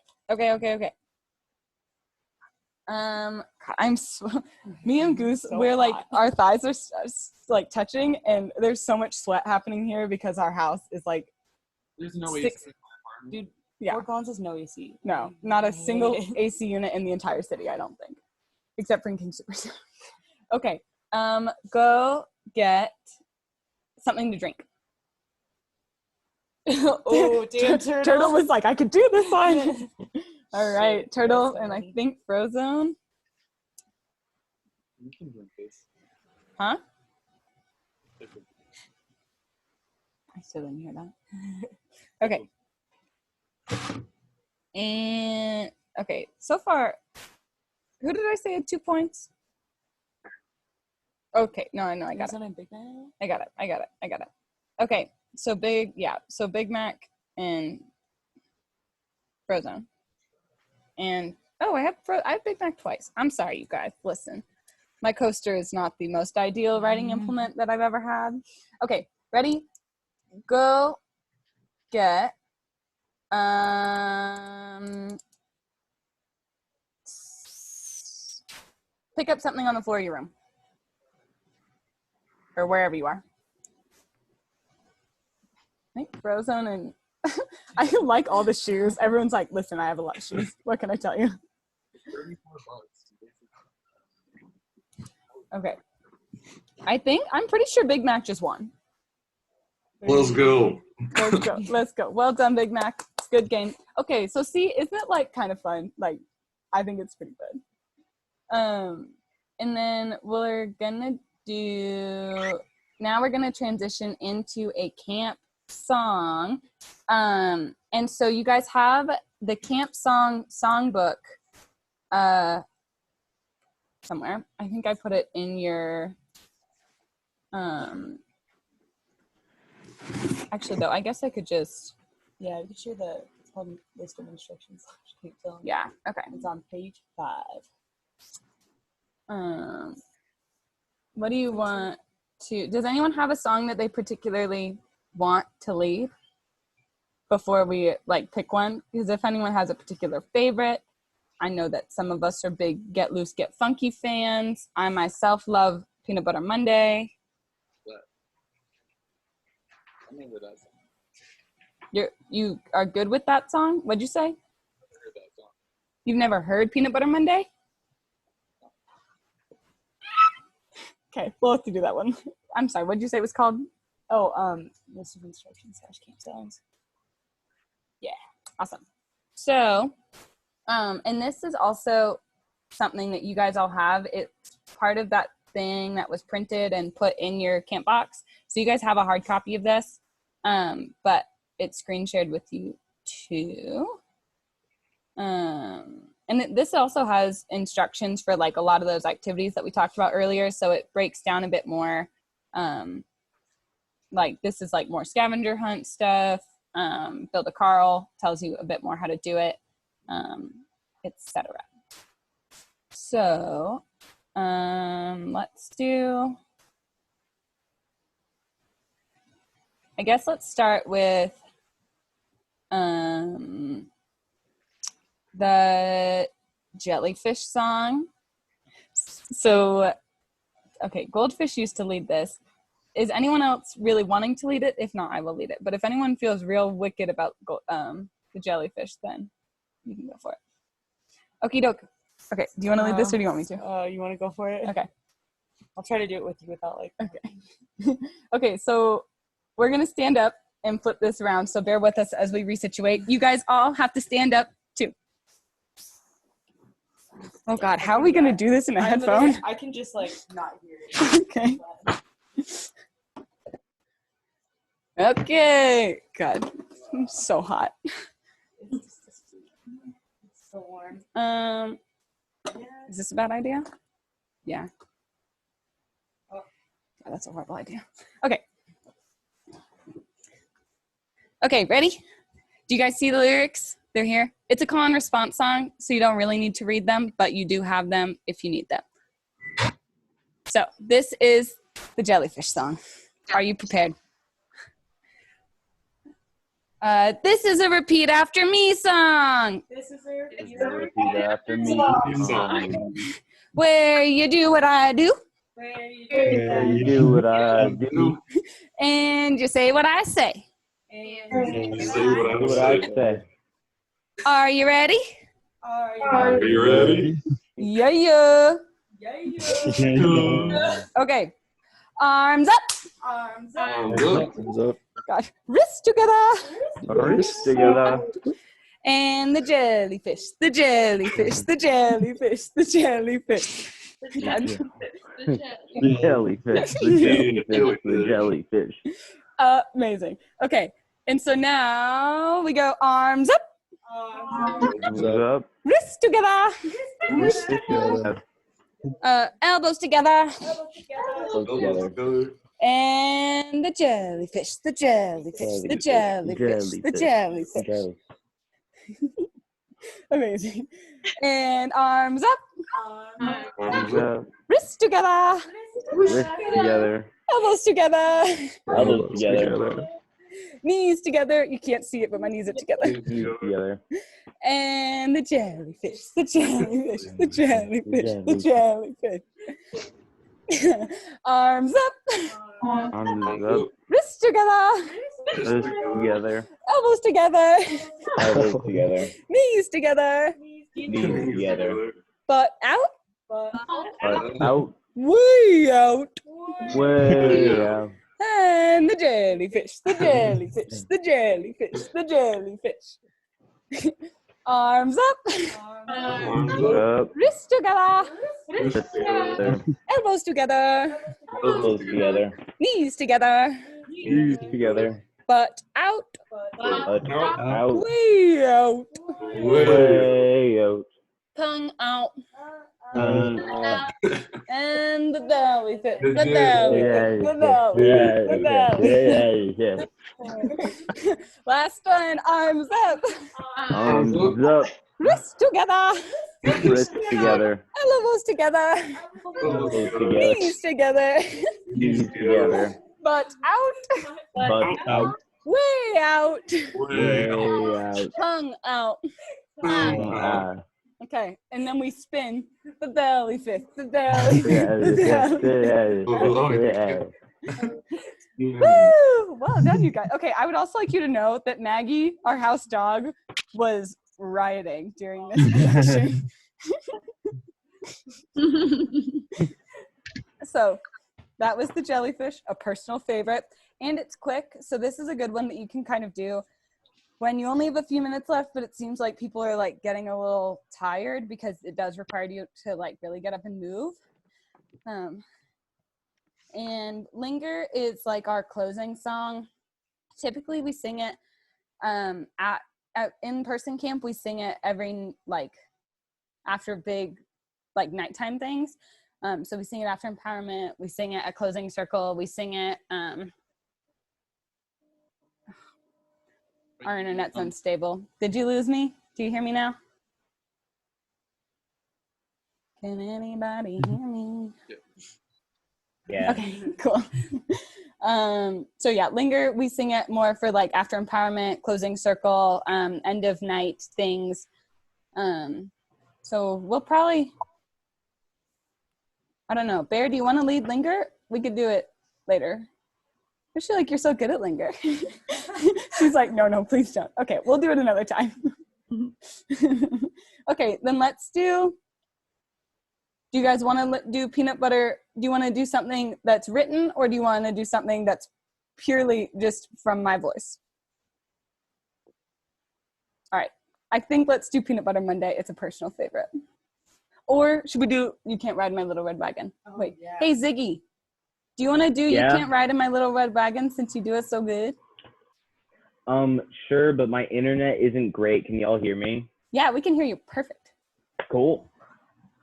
Me and Goose, So we're like, hot. our thighs are like touching, and there's so much sweat happening here because our house is like, There's no 6 AC in my apartment. Dude, yeah, Fort Collins has no AC. no, not a hate single it. AC unit in the entire city, I don't think, except for in King Super. Okay, go get something to drink. Oh, damn, Turtle was like, I could do this one. All right, Shit, Turtle, that's and I funny. think Frozone. You can drink this. Huh? I still didn't hear that. Okay. And okay, so far, who did I say had 2 points? Okay, no, I got it. Frozone and Big Mac. I got it. Okay, so Big Mac and Frozone. And I have Big Mac twice. I'm sorry, you guys. Listen, my coaster is not the most ideal writing implement that I've ever had. Okay, ready? Go get pick up something on the floor of your room or wherever you are. I think Frozone and I like all the shoes. Everyone's like, listen, I have a lot of shoes. What can I tell you? 34 bucks. Okay. I'm pretty sure Big Mac just won. Let's go. Let's go. Well done, Big Mac. It's a good game. Okay, so see, isn't it like kind of fun? Like, I think it's pretty good. And then we're gonna we're gonna transition into a camp song. And so you guys have the camp songbook somewhere. I think I put it in your actually though, I guess I could just Yeah, you can share it's called list of instructions. Keep telling you. yeah, okay. It's on page 5. What do you want does anyone have a song that they particularly want to lead before we like pick one? Because if anyone has a particular favorite, I know that some of us are big Get Loose, Get Funky fans. I myself love Peanut Butter Monday. I remember that song. You are good with that song? What'd you say? I heard that song. You've never heard Peanut Butter Monday? Okay, we'll have to do that one. I'm sorry, what'd you say it was called? Oh, list of instructions / camp songs. Yeah, awesome. So, and this is also something that you guys all have. It's part of that thing that was printed and put in your camp box. So you guys have a hard copy of this, but it's screen shared with you too. And this also has instructions for like a lot of those activities that we talked about earlier. So it breaks down a bit more. Like this is like more scavenger hunt stuff. Build a Carl tells you a bit more how to do it, etc. So let's start with the jellyfish song. So, okay, Goldfish used to lead this. Is anyone else really wanting to lead it? If not, I will lead it. But if anyone feels real wicked about the jellyfish, then you can go for it. Okie doke. Okay, do you want to lead this or do you want me to? You want to go for it? Okay. I'll try to do it with you without like. Okay. Okay, so we're going to stand up and flip this around. So bear with us as we resituate. You guys all have to stand up too. Oh God, how are we going to do this in a headphone? I can just like not hear it. Okay. Okay. God, I'm so hot. It's so warm. Is this a bad idea? Yeah. Oh. Yeah, that's a horrible idea. Okay. Okay, ready? Do you guys see the lyrics? They're here. It's a call and response song, so you don't really need to read them, but you do have them if you need them. So this is the jellyfish song. Are you prepared? This is a repeat after me song. This is a Repeat after me. Where you do what I do. You do what I do. And you say what I say. You say what What I I say. say. Are you ready? Are you ready? Yeah. Okay. Arms up. Arms up. Hands up. Gosh. Wrists together. Wrists together. And the jellyfish. The jellyfish. The jellyfish. The jellyfish. The jellyfish. The jellyfish. The jellyfish. Amazing. Okay. And so now we go arms up. Hands up. Wrists together. Wrists together. Elbows together. Together. And the jellyfish. The jellyfish. The jellyfish. The jellyfish. Amazing. And arms up. Arms up. Wrists together. Wrists together. Elbows together. Elbows together. Knees together. You can't see it, but my knees are together. Knees together. And the jellyfish. The jellyfish. The jellyfish. The jellyfish. Arms up. Arms up. Wrists together. Wrists together. Elbows together. Elbows together. Knees together. Knees together. Butt out. Butt out. Way out. Way out. And the jellyfish. The jellyfish. The jellyfish. The jellyfish. Arms up. Arms up. Wrists together. Wrists together. Elbows together. Elbows together. Knees together. Knees together. Butt out. Butt out. Way out. Way out. Tongue out. Tongue out. And the jellyfish. The jellyfish. jellyfish. The jellyfish. Yeah. Last one. Arms up. Arms up. Wrists together. Wrists together. Elbows together. Elbows together. Knees together. Knees together. Butt out. Butt out. Way out. Way out. Tongue out. Tongue out. Okay, and then we spin the jellyfish. The jellyfish. The jellyfish. Woo! Well done, you guys. Okay, I would also like you to know that Maggie, our house dog, was rioting during this production. So that was the jellyfish, a personal favorite, and it's quick. So this is a good one that you can kind of do when you only have a few minutes left, but it seems like people are like getting a little tired because it does require you to like really get up and move. And Linger is like our closing song. Typically we sing it at in-person camp. We sing it every like after big like nighttime things. So we sing it after empowerment. We sing it at closing circle. We sing it. Our internet's unstable. Did you lose me? Do you hear me now? Can anybody hear me? Yeah. Okay, cool. So yeah, Linger, we sing it more for like after empowerment, closing circle, end of night things. So we'll probably, I don't know. Bear, do you want to lead Linger? We could do it later. I feel like you're so good at Linger. She's like, no, please don't. Okay, we'll do it another time. Okay, then let's do you guys want to do peanut butter? Do you want to do something that's written, or do you want to do something that's purely just from my voice? All right, I think let's do Peanut Butter Monday. It's a personal favorite. Or should we do You Can't Ride My Little Red Wagon? Wait, yeah. Hey Ziggy, do you want to do You Can't Ride in My Little Red Wagon since you do it so good? Sure, but my internet isn't great. Can y'all hear me? Yeah, we can hear you. Perfect. Cool.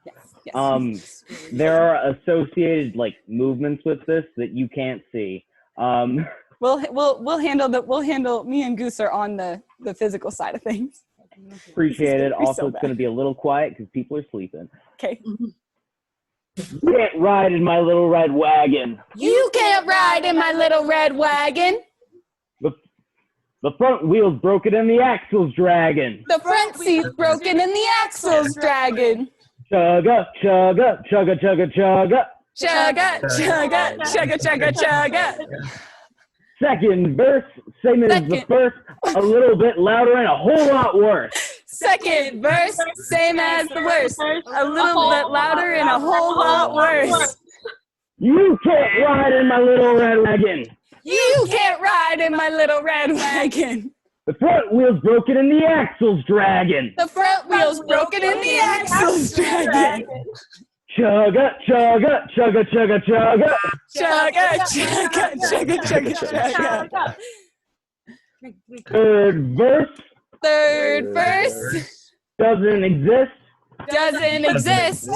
Yes. There are associated like movements with this that you can't see. We'll handle me and Goose are on the physical side of things. Appreciate it. gonna be Also, so it's going to bad. be a little quiet because people are sleeping. Okay. You can't ride in my little red wagon. You can't ride in my little red wagon. The front wheel's broken and the axle's dragging. The front seat's broken and the axle's dragging. Chugga, chugga, chugga, chugga, chugga. Chugga, chugga, chugga, chugga, chugga. Second verse, same as the Second. first, a little bit louder and a whole lot worse. Second verse, same as the verse. A little bit louder and a whole lot worse. You can't ride in my little red wagon. You can't ride in my little red wagon. The front wheel's broken and the axle's dragging. The front wheel's broken and the axle's dragging. Chugga, chugga, chugga, chugga, chugga. Chugga, chugga, chugga, chugga, chugga. Third verse Third verse doesn't exist, doesn't exist.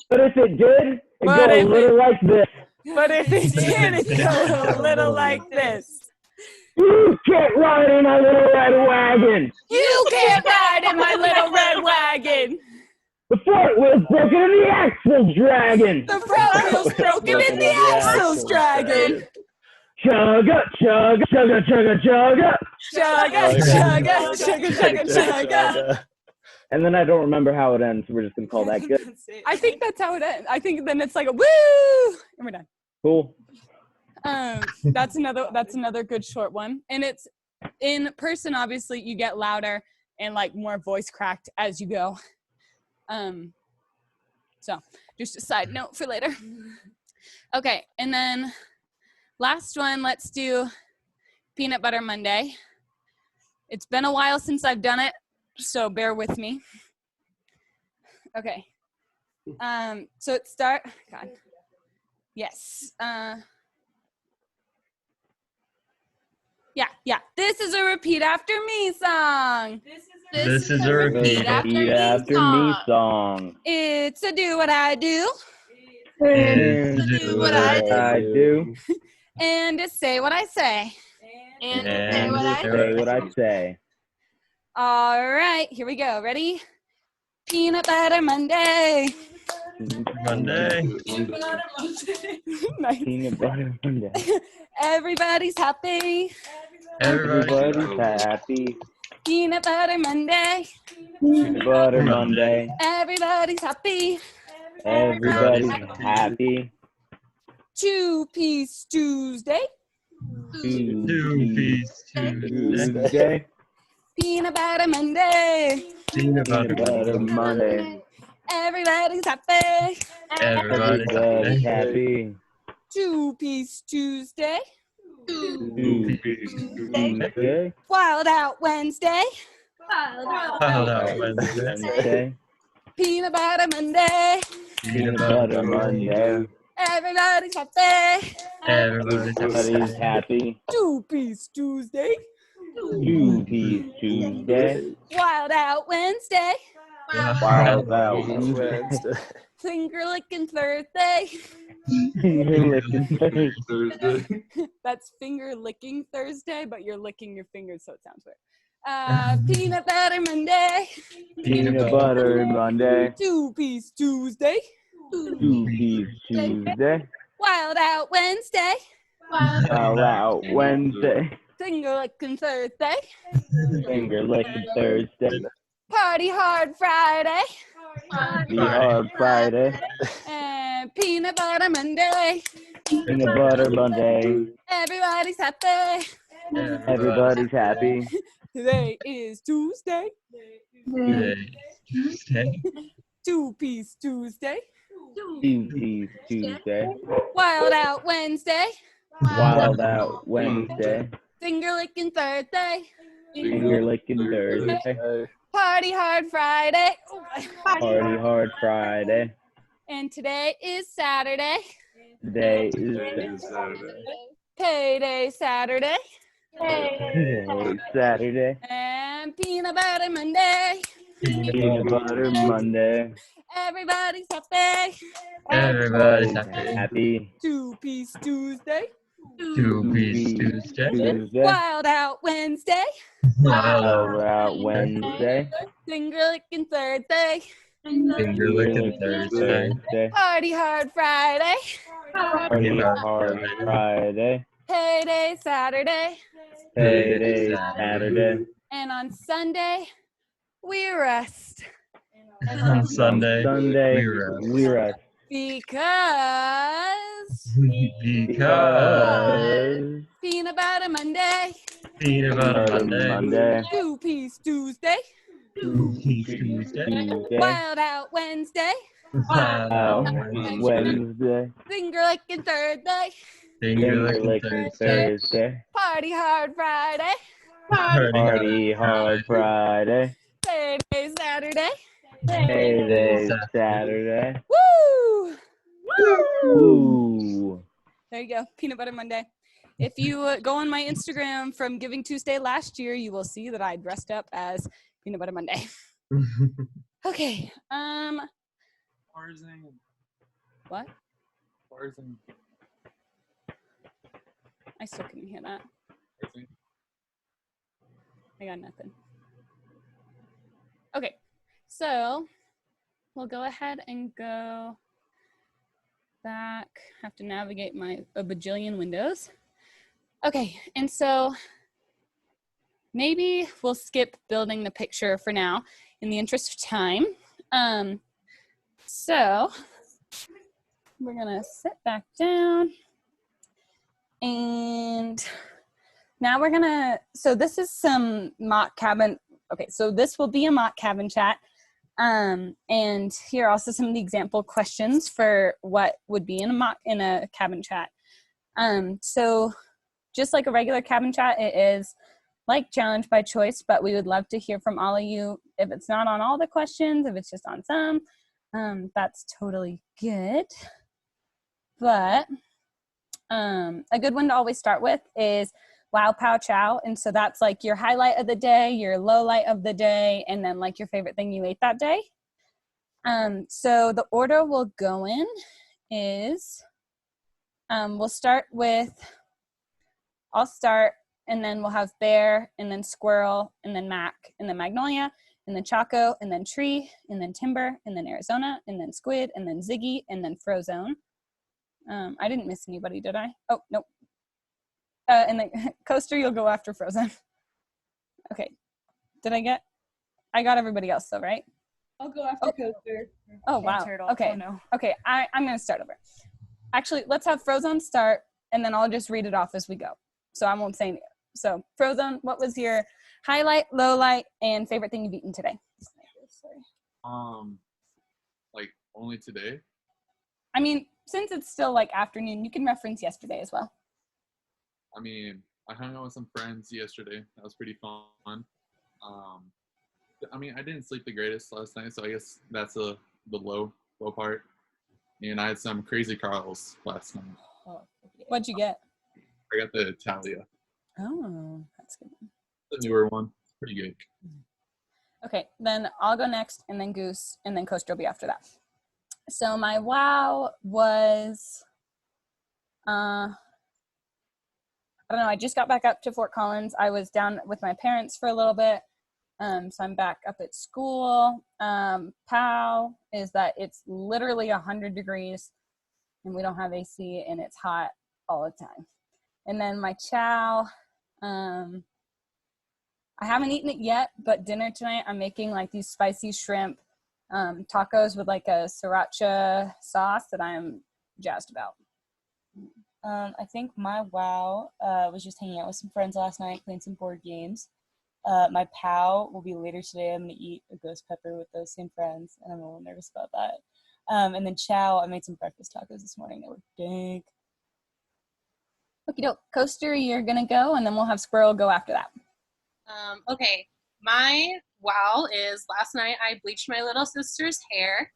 but if it did, it'd But go a if little like this. But if it did, it'd go a little like this. You can't ride in my little red wagon. You can't ride in my little red wagon. The front wheel's broken and the axle's dragging. The front wheel's broken and the axle's dragging. Chugga, chugga, chugga, chugga, chugga. Chugga, chugga, chugga, chugga, chugga. And then I don't remember how it ends. We're just gonna call that good. I think that's how it ends. I think then it's like a woo, and we're done. Cool. That's another good short one. And it's in person, obviously you get louder and like more voice cracked as you go. So just a side note for later. Okay, and then last one, let's do Peanut Butter Monday. It's been a while since I've done it, so bear with me. Okay. So it God. Yes. Yeah. This is a repeat after me song. This is a repeat after me song. It's a do what I do. And do what I do. And to say what I say. And Say what I say. All right, here we go. Ready? Peanut Butter Monday. Monday. Nice. Peanut butter Monday. Everybody's happy. Everybody's happy. Peanut Butter Monday. Peanut butter Monday. Everybody's happy. Everybody's happy. Two-piece Tuesday. Two-piece Tuesday. Peanut Butter Monday. Peanut Butter Monday. Everybody's happy. Everybody's happy. Two-piece Tuesday. Two-piece Tuesday. Wild Out Wednesday. Wednesday. Peanut Butter Monday. Peanut Butter Monday. Everybody's happy. Everybody's happy. Two-piece Tuesday. Two-piece Tuesday. Wild Out Wednesday. Wild Out Wednesday. Finger licking Thursday. Finger licking Thursday. That's finger licking Thursday, but you're licking your fingers, so it sounds weird. Peanut Butter Monday. Peanut Butter Monday. Two-piece Tuesday. Two-piece Tuesday. Wild Out Wednesday. Wild Out Wednesday. Finger licking Thursday. Finger licking Thursday. Party hard Friday. Party hard Friday. And Peanut Butter Monday. Peanut Butter Monday. Everybody's happy. Everybody's happy. Today is Tuesday. Tuesday. Two-piece Tuesday. Two-piece Tuesday. Wild Out Wednesday. Wild Out Wednesday. Finger licking Thursday. Finger licking Thursday. Party hard Friday. Party hard Friday. And today is Saturday. Today is Saturday. Payday Saturday. Saturday. And Peanut Butter Monday. Peanut Butter Monday. Everybody's happy. Everybody's happy. Happy. Two-piece Tuesday. Two-Piece Tuesday. Tuesday. Wild Out Wednesday. Wild Out Wednesday. Finger Licking Thursday. Finger Licking Thursday. Party Hard Friday. Party Hard Friday. Payday Saturday. Payday Saturday. And on Sunday, we rest. On Sunday, Sunday, we rest. Because Because Peanut Butter Monday. Peanut Butter Monday. Two-Piece Tuesday. Two-Piece Tuesday. Wild Out Wednesday. Out Wednesday. Finger Licking Thursday. Finger Finger Licking Thursday. Party Hard Friday. Party Hard Friday. Payday Saturday. Payday Saturday. Woo! Ooh. There you go. Peanut Butter Monday. If you go on my Instagram from Giving Tuesday last year, you will see that I dressed up as Peanut Butter Monday. Okay. What? I still couldn't hear that. I got nothing. Okay. So we'll go ahead and go back. Have to navigate a bajillion windows. Okay, and so maybe we'll skip building the picture for now in the interest of time. So we're gonna sit back down, and now we're gonna, so this is some mock cabin. Okay, so this will be a mock cabin chat. And here are also some of the example questions for what would be in a cabin chat. So just like a regular cabin chat, it is like challenge by choice, but we would love to hear from all of you. If it's not on all the questions, if it's just on some, that's totally good. But a good one to always start with is wow, pow, chow. And so that's like your highlight of the day, your low light of the day, and then like your favorite thing you ate that day. So the order we'll go in is, we'll start with, I'll start, and then we'll have bear, and then squirrel, and then mac, and then magnolia, and then choco, and then tree, and then timber, and then Arizona, and then squid, and then ziggy, and then frozone. I didn't miss anybody, did I? Oh, nope. And then coaster, you'll go after frozen. Okay. I got everybody else though, right? I'll go after coaster. Oh, wow. Turtle. Okay. Oh, no. Okay, I'm gonna start over. Actually, let's have Frozone start, and then I'll just read it off as we go. So I won't say anything. So Frozone, what was your highlight, low light, and favorite thing you've eaten today? Like only today? I mean, since it's still like afternoon, you can reference yesterday as well. I mean, I hung out with some friends yesterday. That was pretty fun. I mean, I didn't sleep the greatest last night, so I guess that's the low part. And I had some crazy Carls last night. What'd you get? I got the Italia, Oh, that's good. the newer one. Pretty good. Okay, then I'll go next, and then Goose, and then Coaster will be after that. So my wow was, I don't know, I just got back up to Fort Collins. I was down with my parents for a little bit. So I'm back up at school. Pow is that it's literally 100 degrees and we don't have AC and it's hot all the time. And then my chow, I haven't eaten it yet, but dinner tonight I'm making like these spicy shrimp tacos with like a sriracha sauce that I'm jazzed about. I think my wow was just hanging out with some friends last night, playing some board games. My pow will be later today. I'm going to eat a ghost pepper with those same friends, and I'm a little nervous about that. And then chow, I made some breakfast tacos this morning. They were dank. Okie doke. Coaster, you're going to go, and then we'll have Squirrel go after that. Okay, my wow is last night I bleached my little sister's hair.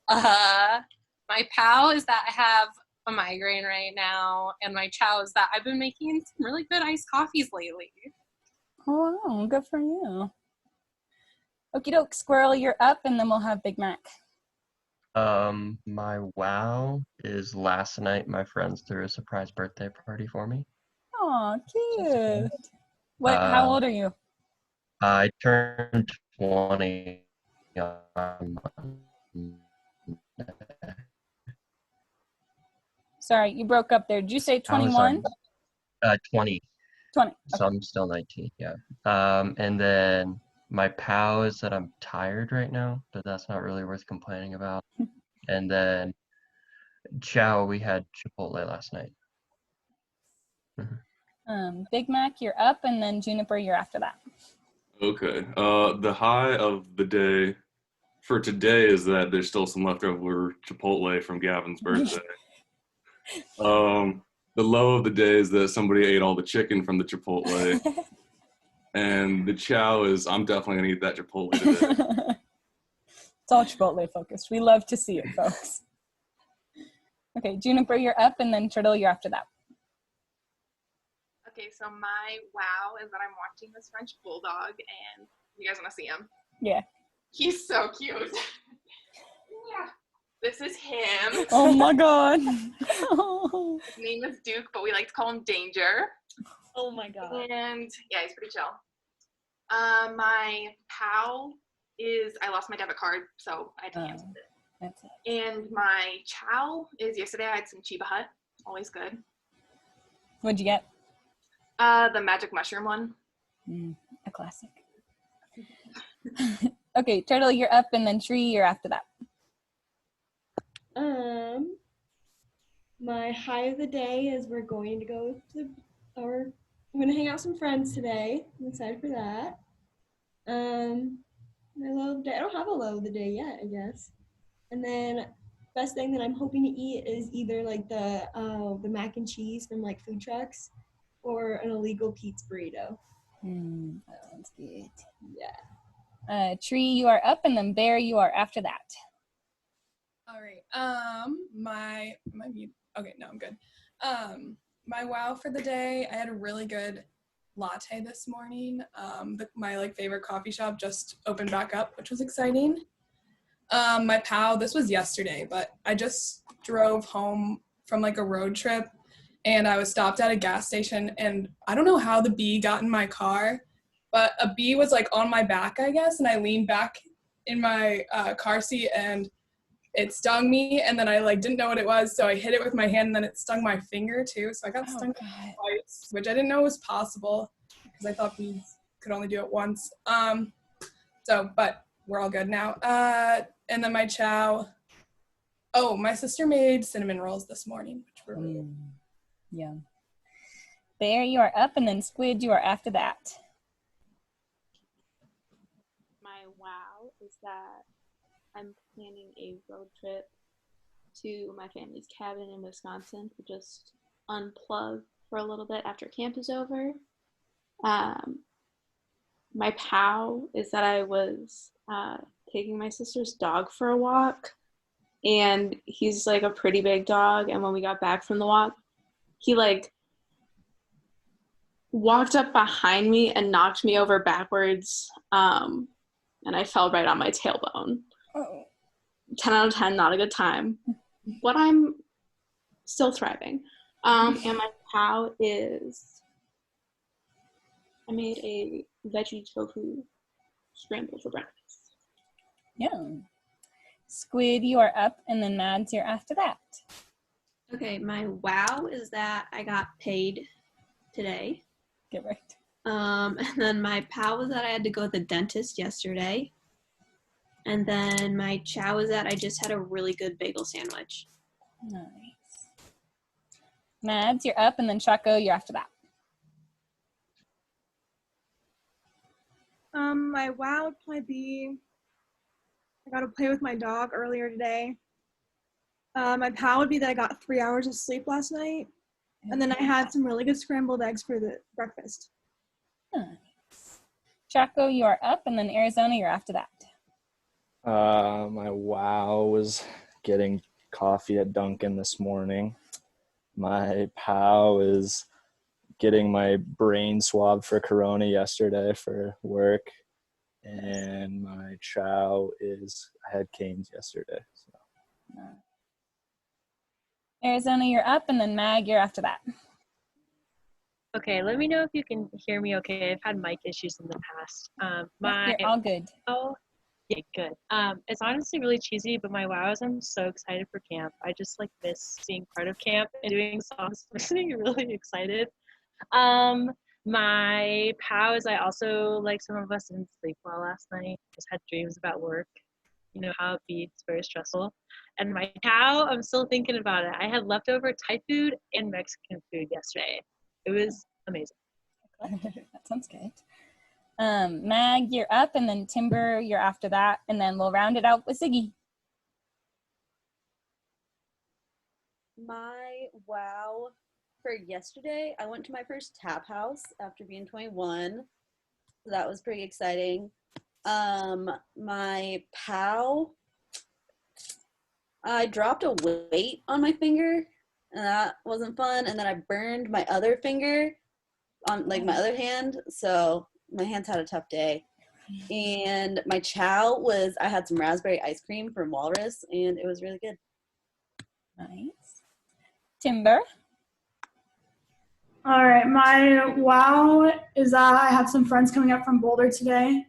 My pow is that I have a migraine right now, and my chow is that I've been making some really good iced coffees lately. Oh, wow, good for you. Okie doke, Squirrel, you're up, and then we'll have Big Mac. My wow is last night my friends threw a surprise birthday party for me. Aw, cute. How old are you? I turned 20 on Monday. Sorry, you broke up there. Did you say 21? 20. 20. Okay. So I'm still 19, yeah. And then my POW is that I'm tired right now, but that's not really worth complaining about. And then Chow, we had Chipotle last night. Big Mac, you're up, and then Juniper, you're after that. Okay. The high of the day for today is that there's still some leftover Chipotle from Gavin's birthday. The low of the day is that somebody ate all the chicken from the Chipotle. And the chow is I'm definitely gonna eat that Chipotle today. It's all Chipotle focused. We love to see it, folks. Okay, Juniper, you're up, and then Turtle, you're after that. Okay, so my wow is that I'm watching this French bulldog, and you guys want to see him? Yeah. He's so cute. Yeah. This is him. Oh my god. His name is Duke, but we like to call him Danger. Oh my god. And yeah, he's pretty chill. My POW is I lost my debit card, so I had to cancel it. That's it. And my chow is yesterday I had some Chiba Hut. Always good. What'd you get? The magic mushroom one. A classic. Okay, Turtle, you're up, and then Tree, you're after that. My high of the day is we're going to go to I'm gonna hang out with some friends today. I'm excited for that. My low of the day, I don't have a low of the day yet, I guess. And then best thing that I'm hoping to eat is either like the mac and cheese from like food trucks or an illegal pizza burrito. That sounds good. Yeah. Tree, you are up, and then Bear, you are after that. All right. My mute. Okay, no, I'm good. My wow for the day, I had a really good latte this morning. My like favorite coffee shop just opened back up, which was exciting. My POW, this was yesterday, but I just drove home from like a road trip, and I was stopped at a gas station, and I don't know how the bee got in my car, but a bee was like on my back, I guess, and I leaned back in my car seat, and it stung me, and then I like didn't know what it was, so I hit it with my hand, and then it stung my finger too, so I got stung twice, which I didn't know was possible because I thought bees could only do it once. But we're all good now. And then my chow. Oh, my sister made cinnamon rolls this morning, which were really good. Yum. Bear, you are up, and then Squid, you are after that. My wow is that I'm planning a road trip to my family's cabin in Wisconsin to just unplug for a little bit after camp is over. My POW is that I was taking my sister's dog for a walk, and he's like a pretty big dog, and when we got back from the walk, he like walked up behind me and knocked me over backwards, and I fell right on my tailbone. 10 out of 10, not a good time, but I'm still thriving. And my POW is I made a veggie tofu scramble for breakfast. Yum. Squid, you are up, and then Mads, you're after that. Okay, my wow is that I got paid today. Get right. And then my pow was that I had to go to the dentist yesterday. And then my chow is that I just had a really good bagel sandwich. Nice. Mads, you're up, and then Chaco, you're after that. My wow would probably be I got to play with my dog earlier today. My pow would be that I got 3 hours of sleep last night, and then I had some really good scrambled eggs for the breakfast. Nice. Chaco, you are up, and then Arizona, you're after that. My wow was getting coffee at Dunkin' this morning. My pow is getting my brain swab for Corona yesterday for work. And my chow is I had canes yesterday. So. Arizona, you're up, and then Mag, you're after that. Okay, let me know if you can hear me okay. I've had mic issues in the past. You're all good. Yeah, good. It's honestly really cheesy, but my wow is I'm so excited for camp. I just like miss being part of camp and doing songs. Makes me really excited. My pow is I also, like some of us, didn't sleep well last night. Just had dreams about work. You know how it be, it's very stressful. And my cow, I'm still thinking about it. I had leftover Thai food and Mexican food yesterday. It was amazing. That sounds good. Mag, you're up, and then Timber, you're after that, and then we'll round it out with Ziggy. My wow for yesterday, I went to my first tap house after being 21. So that was pretty exciting. My pow, I dropped a weight on my finger, and that wasn't fun. And then I burned my other finger on like my other hand, so my hands had a tough day. And my chow was I had some raspberry ice cream from Walrus, and it was really good. Nice. Timber. All right, my wow is that I have some friends coming up from Boulder today.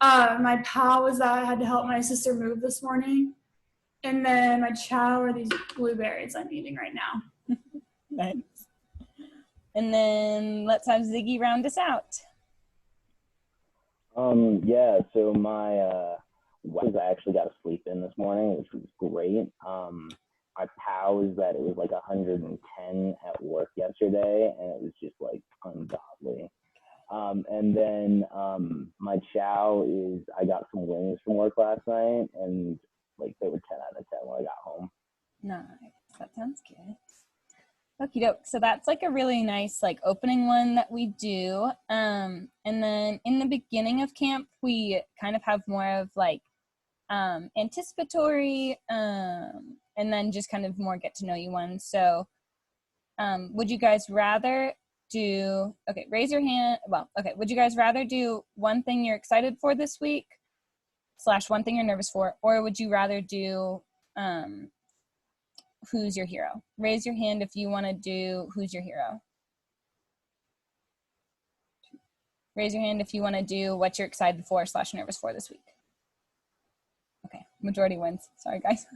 My pow is that I had to help my sister move this morning. And then my chow are these blueberries I'm eating right now. Nice. And then let's have Ziggy round us out. Yeah, so my wow, I actually got to sleep in this morning, which was great. My pow is that it was like 110 at work yesterday, and it was just like ungodly. And then my chow is I got some wings from work last night, and like they were 10 out of 10 when I got home. Nice. That sounds good. Okie doke. So that's like a really nice like opening one that we do. And then in the beginning of camp, we kind of have more of like anticipatory and then just kind of more get to know you ones. So would you guys rather do, okay, raise your hand. Well, okay. Would you guys rather do one thing you're excited for this week / one thing you're nervous for, or would you rather do who's your hero? Raise your hand if you want to do who's your hero. Raise your hand if you want to do what you're excited for / nervous for this week. Okay, majority wins. Sorry, guys.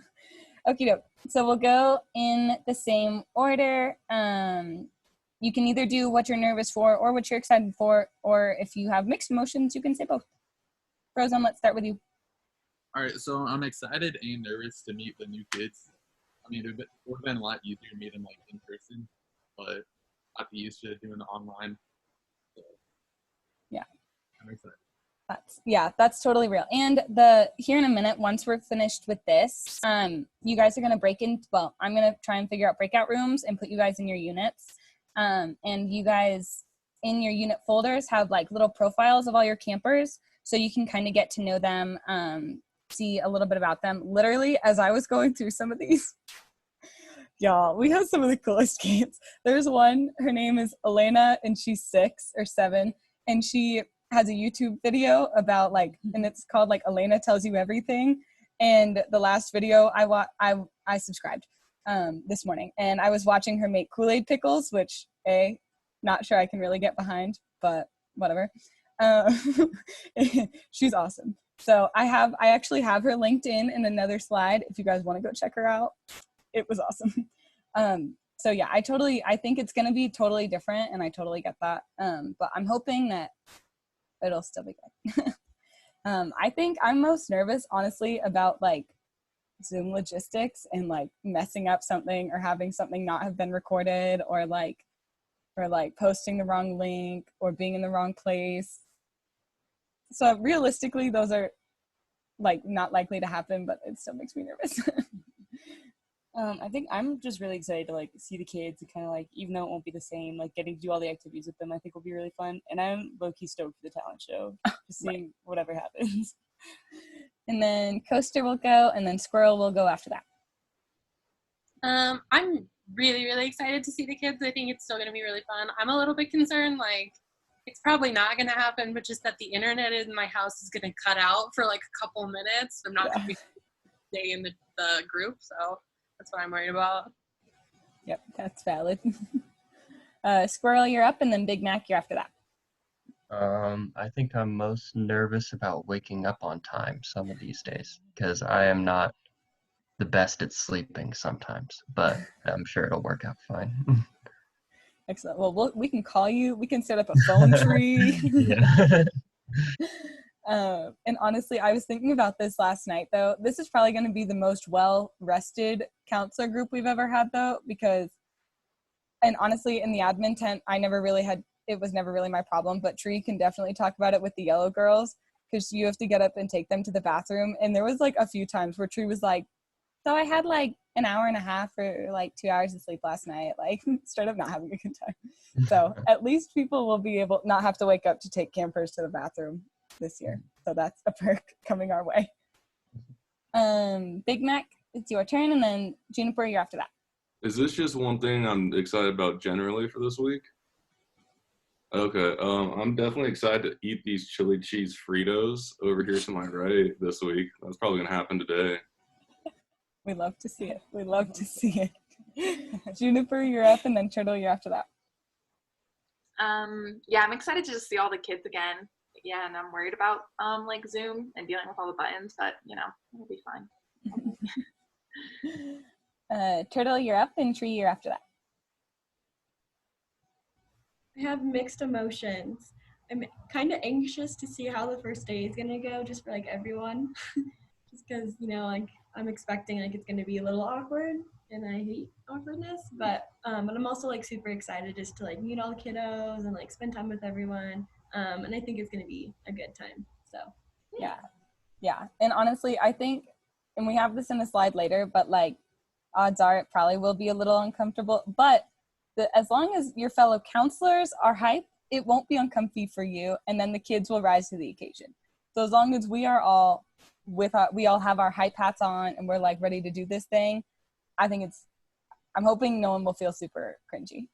Okie doke. So we'll go in the same order. You can either do what you're nervous for or what you're excited for, or if you have mixed emotions, you can say both. Frozen, let's start with you. All right, so I'm excited and nervous to meet the new kids. I mean, it would have been a lot easier to meet them like in person, but I'd be used to doing it online. So, yeah, I'm excited. That's totally real. And here in a minute, once we're finished with this, you guys are gonna I'm gonna try and figure out breakout rooms and put you guys in your units. And you guys in your unit folders have like little profiles of all your campers, so you can kind of get to know them, see a little bit about them. Literally, as I was going through some of these, y'all, we have some of the coolest kids. There's one, her name is Elena, and she's 6 or 7, and she has a YouTube video about like, and it's called like Elena Tells You Everything. And the last video I subscribed this morning, and I was watching her make Kool-Aid pickles, which not sure I can really get behind, but whatever. She's awesome. So I actually have her linked in another slide if you guys want to go check her out. It was awesome. So yeah, I think it's going to be totally different, and I totally get that. But I'm hoping that it'll still be good. I think I'm most nervous, honestly, about like Zoom logistics and like messing up something or having something not have been recorded, or posting the wrong link or being in the wrong place. So realistically, those are like not likely to happen, but it still makes me nervous. I think I'm just really excited to like see the kids and kind of like, even though it won't be the same, like getting to do all the activities with them, I think will be really fun. And I'm low-key stoked for the talent show, just seeing whatever happens. And then Coaster will go, and then Squirrel will go after that. I'm really, really excited to see the kids. I think it's still going to be really fun. I'm a little bit concerned, like, it's probably not going to happen, but just that the internet in my house is going to cut out for like a couple minutes. I'm not going to be stay in the the group. So that's what I'm worried about. Yep, that's valid. Squirrel, you're up, and then Big Mac, you're after that. I think I'm most nervous about waking up on time some of these days because I am not the best at sleeping sometimes, but I'm sure it'll work out fine. Excellent. Well, we can call you. We can set up a phone tree. Yeah. And honestly, I was thinking about this last night, though. This is probably going to be the most well-rested counselor group we've ever had, though, because, and honestly, in the admin tent, it was never really my problem, but Tree can definitely talk about it with the yellow girls, because you have to get up and take them to the bathroom. And there was like a few times where Tree was like, so I had like an hour and a half or like 2 hours of sleep last night, like straight up not having a good time. So at least people will be able not have to wake up to take campers to the bathroom this year. So that's a perk coming our way. Big Mac, it's your turn, and then Juniper, you're after that. Is this just one thing I'm excited about generally for this week? Okay, I'm definitely excited to eat these chili cheese Fritos over here to my right this week. That's probably gonna happen today. We love to see it. We love to see it. Juniper, you're up, and then Turtle, you're after that. Yeah, I'm excited to just see all the kids again. Yeah, and I'm worried about like Zoom and dealing with all the buttons, but you know, it'll be fine. Turtle, you're up, and Tree, you're after that. I have mixed emotions. I'm kind of anxious to see how the first day is gonna go, just for like everyone, just because like I'm expecting like it's gonna be a little awkward, and I hate awkwardness. But I'm also like super excited just to like meet all the kiddos and like spend time with everyone. And I think it's gonna be a good time. So yeah. And honestly, I think, and we have this in a slide later, but like odds are it probably will be a little uncomfortable. But as long as your fellow counselors are hype, it won't be uncomfy for you, and then the kids will rise to the occasion. So as long as we are all we all have our hype hats on and we're like ready to do this thing, I'm hoping no one will feel super cringy.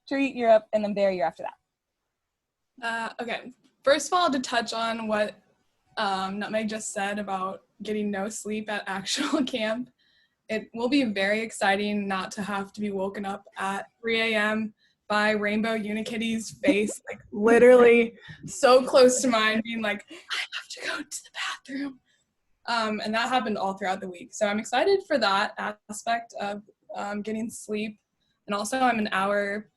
Tree, you're up, and then Bear, you're after that. Okay. First of all, to touch on what Nutmeg just said about getting no sleep at actual camp, it will be very exciting not to have to be woken up at 3 a.m. by Rainbow Unikitty's face, like literally so close to mine, being like, I have to go to the bathroom. And that happened all throughout the week. So I'm excited for that aspect of getting sleep. And also I'm an hour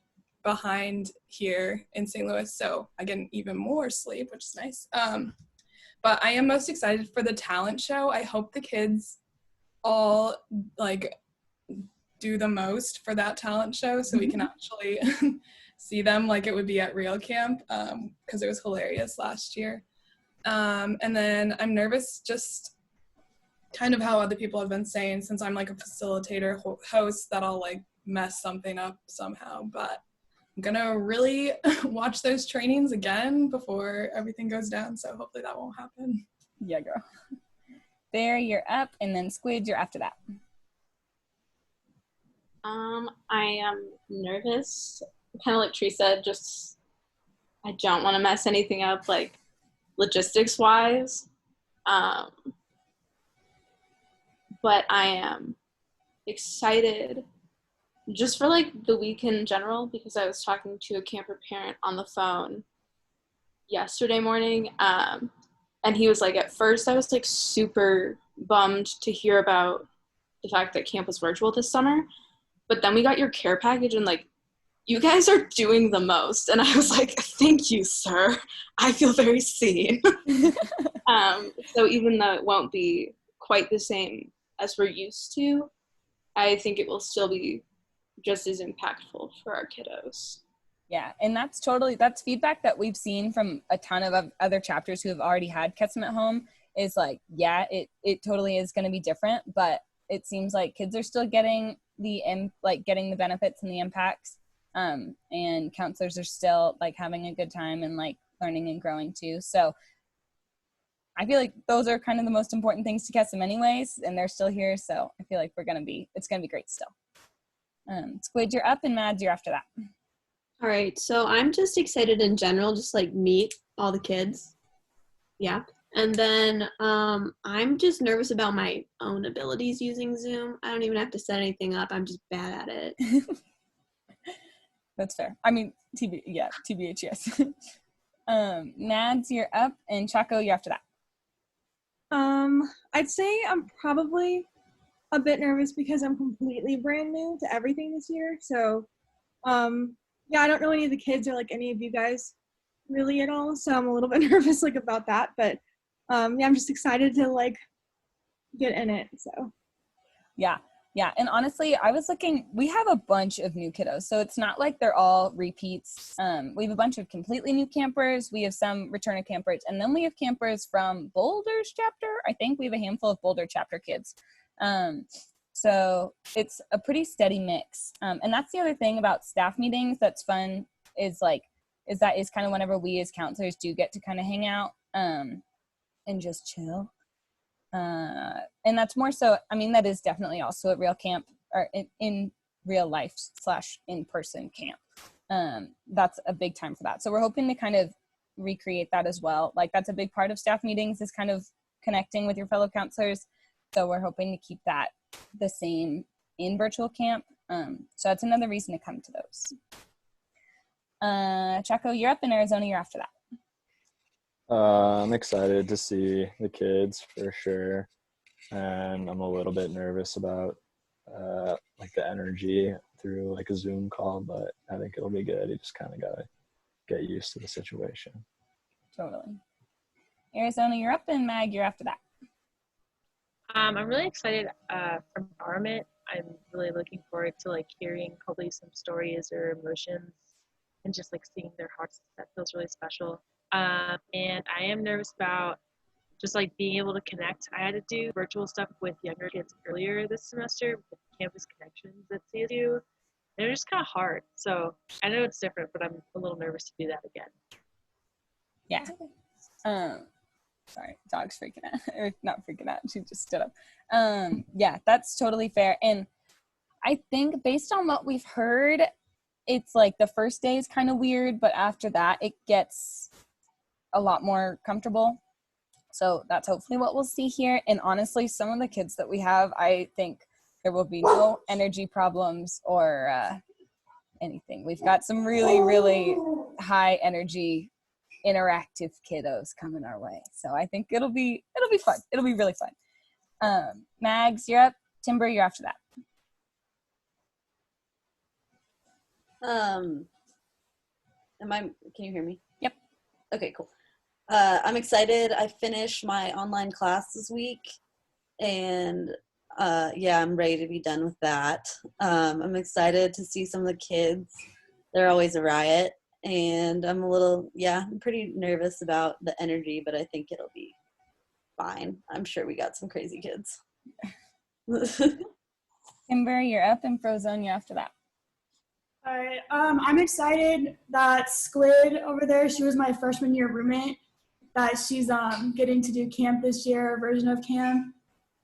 behind here in St. Louis, so I get even more sleep, which is nice. But I am most excited for the talent show. I hope the kids all like do the most for that talent show so we can actually see them like it would be at real camp, because it was hilarious last year. And then I'm nervous just kind of how other people have been saying, since I'm like a facilitator host, that I'll like mess something up somehow, but I'm gonna really watch those trainings again before everything goes down, so hopefully that won't happen. Yeah, girl. Bear, you're up, and then Squid, you're after that. I am nervous, kind of like Tree said, just I don't want to mess anything up, like logistics wise. But I am excited just for like the week in general, because I was talking to a camper parent on the phone yesterday morning, and he was like, at first I was like super bummed to hear about the fact that camp was virtual this summer, but then we got your care package and like, you guys are doing the most. And I was like, thank you, sir. I feel very seen. So even though it won't be quite the same as we're used to, I think it will still be just as impactful for our kiddos. Yeah, and that's feedback that we've seen from a ton of other chapters who have already had Kesem at home, is like, yeah, it totally is going to be different, but it seems like kids are still getting getting the benefits and the impacts, and counselors are still like having a good time and like learning and growing too. So I feel like those are kind of the most important things to Kesem anyways, and they're still here, so I feel like it's gonna be great still. Squid, you're up, and Mads, you're after that. All right, so I'm just excited in general, just like meet all the kids. Yeah. And then I'm just nervous about my own abilities using Zoom. I don't even have to set anything up. I'm just bad at it. That's fair. I mean, TBH, yes. Nads, you're up, and Chaco, you're after that. I'd say I'm probably a bit nervous because I'm completely brand new to everything this year. So, yeah, I don't know any of the kids or like any of you guys really at all. So I'm a little bit nervous like about that. But yeah, I'm just excited to like get in it. So Yeah, and honestly, I was looking, we have a bunch of new kiddos, so it's not like they're all repeats. We have a bunch of completely new campers, we have some returning campers, and then we have campers from Boulder's chapter. I think we have a handful of Boulder chapter kids. So it's a pretty steady mix. And that's the other thing about staff meetings that's fun is that is kind of whenever we as counselors do get to kind of hang out and just chill. And that's more so, I mean, that is definitely also at real camp or in real life / in-person camp. That's a big time for that. So we're hoping to kind of recreate that as well. Like that's a big part of staff meetings is kind of connecting with your fellow counselors. So we're hoping to keep that the same in virtual camp. So that's another reason to come to those. Chaco, you're up, in Arizona, you're after that. I'm excited to see the kids for sure, and I'm a little bit nervous about like the energy through like a Zoom call, but I think it'll be good. You just kind of gotta get used to the situation. Totally. Arizona, you're up, and Mag, you're after that. I'm really excited for empowerment. I'm really looking forward to like hearing hopefully some stories or emotions and just like seeing their hearts. That feels really special. And I am nervous about just like being able to connect. I had to do virtual stuff with younger kids earlier this semester with Campus Connections at CSU. And they're just kind of hard. So I know it's different, but I'm a little nervous to do that again. Yeah. Sorry, dog's freaking out. Or not freaking out, she just stood up. Yeah, that's totally fair. And I think based on what we've heard, it's like the first day is kind of weird, but after that it gets a lot more comfortable. So that's hopefully what we'll see here. And honestly, some of the kids that we have, I think there will be no energy problems or anything. We've got some really, really high energy interactive kiddos coming our way. So I think it'll be fun. It'll be really fun. Mags, you're up. Timber, you're after that. Can you hear me? Yep. Okay, cool. I'm excited. I finished my online class this week, and yeah, I'm ready to be done with that. I'm excited to see some of the kids. They're always a riot, and I'm pretty nervous about the energy, but I think it'll be fine. I'm sure we got some crazy kids. Timber, you're up, and Frozone, you're after that. All right. I'm excited that Squid over there, she was my freshman year roommate, that she's getting to do camp this year, a version of camp.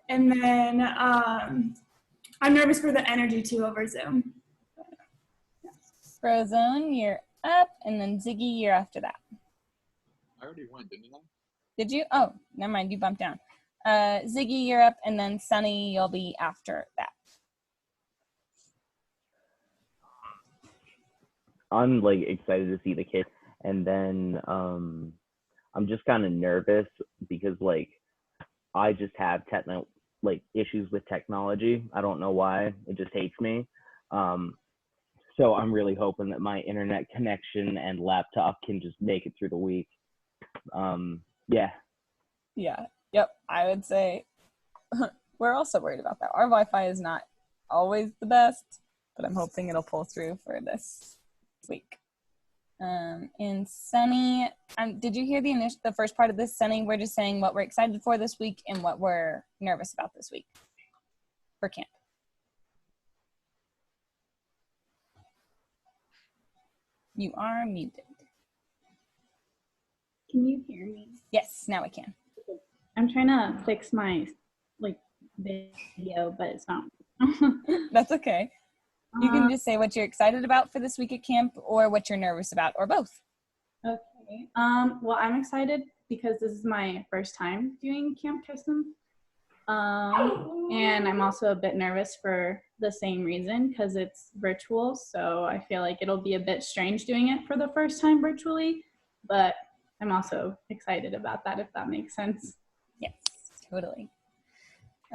And then I'm nervous for the energy too over Zoom. Frozone, you're up, and then Ziggy, you're after that. I already went, didn't I? Did you? Oh, never mind, you bumped down. Ziggy, you're up, and then Sunny, you'll be after that. I'm like excited to see the kids, and then I'm just kind of nervous because like I just have issues with technology. I don't know why. It just hates me. So I'm really hoping that my internet connection and laptop can just make it through the week. Yeah. Yeah. Yep. I would say we're also worried about that. Our Wi-Fi is not always the best, but I'm hoping it'll pull through for this week. And Sunny, did you hear the first part of this, Sunny? We're just saying what we're excited for this week and what we're nervous about this week for camp. You are muted. Can you hear me? Yes, now I can. I'm trying to fix my video, but it's not. That's okay. You can just say what you're excited about for this week at camp or what you're nervous about or both. Okay. Well, I'm excited because this is my first time doing Camp Kesem. And I'm also a bit nervous for the same reason because it's virtual. So I feel like it'll be a bit strange doing it for the first time virtually, but I'm also excited about that, if that makes sense. Yes, totally.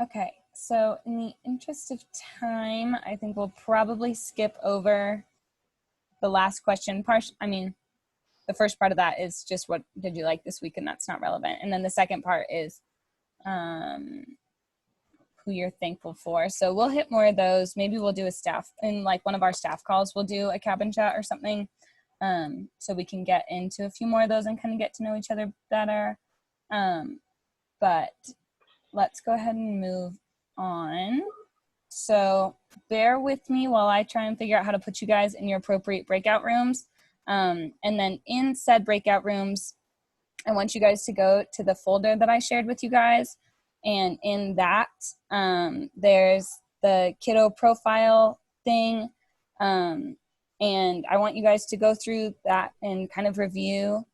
Okay, so in the interest of time, I think we'll probably skip over the last question. The first part of that is just what did you like this week, and that's not relevant. And then the second part is who you're thankful for. So we'll hit more of those. Maybe we'll do a staff, in like one of our staff calls, we'll do a cabin chat or something, so we can get into a few more of those and kind of get to know each other better. But let's go ahead and move on. So bear with me while I try and figure out how to put you guys in your appropriate breakout rooms. And then in said breakout rooms, I want you guys to go to the folder that I shared with you guys. And in that, there's the kiddo profile thing. And I want you guys to go through that and kind of review,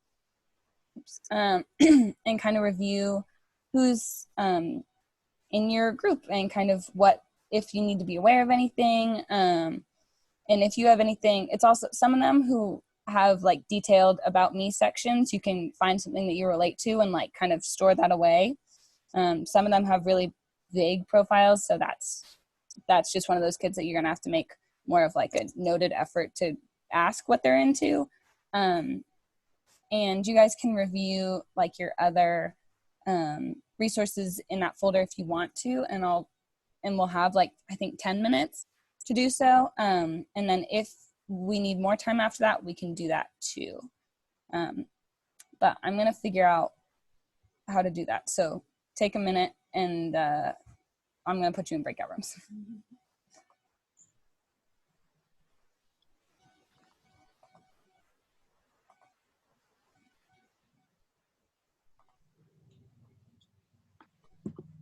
and kind of review who's in your group and kind of what, if you need to be aware of anything. And if you have anything, it's also some of them who have like detailed about me sections, you can find something that you relate to and like kind of store that away. Some of them have really vague profiles, so that's just one of those kids that you're gonna have to make more of like a noted effort to ask what they're into. And you guys can review like your other resources in that folder if you want to, and we'll have like I think 10 minutes to do so. And then if we need more time after that, we can do that too. But I'm gonna figure out how to do that. So take a minute, and I'm gonna put you in breakout rooms.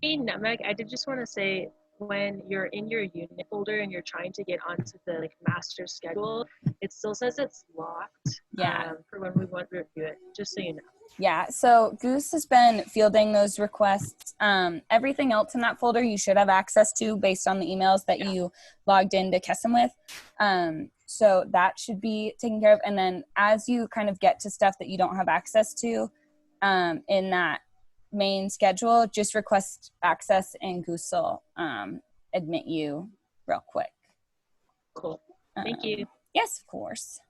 Hey, Nutmeg, I did just want to say, when you're in your unit folder and you're trying to get onto the like master schedule, it still says it's locked. Yeah. For when we want to review it, just so you know. Yeah, so Goose has been fielding those requests. Everything else in that folder you should have access to based on the emails that you logged into Kesem with. So that should be taken care of. And then as you kind of get to stuff that you don't have access to in that main schedule, just request access and Goose will admit you real quick. Cool. Thank you. Yes, of course.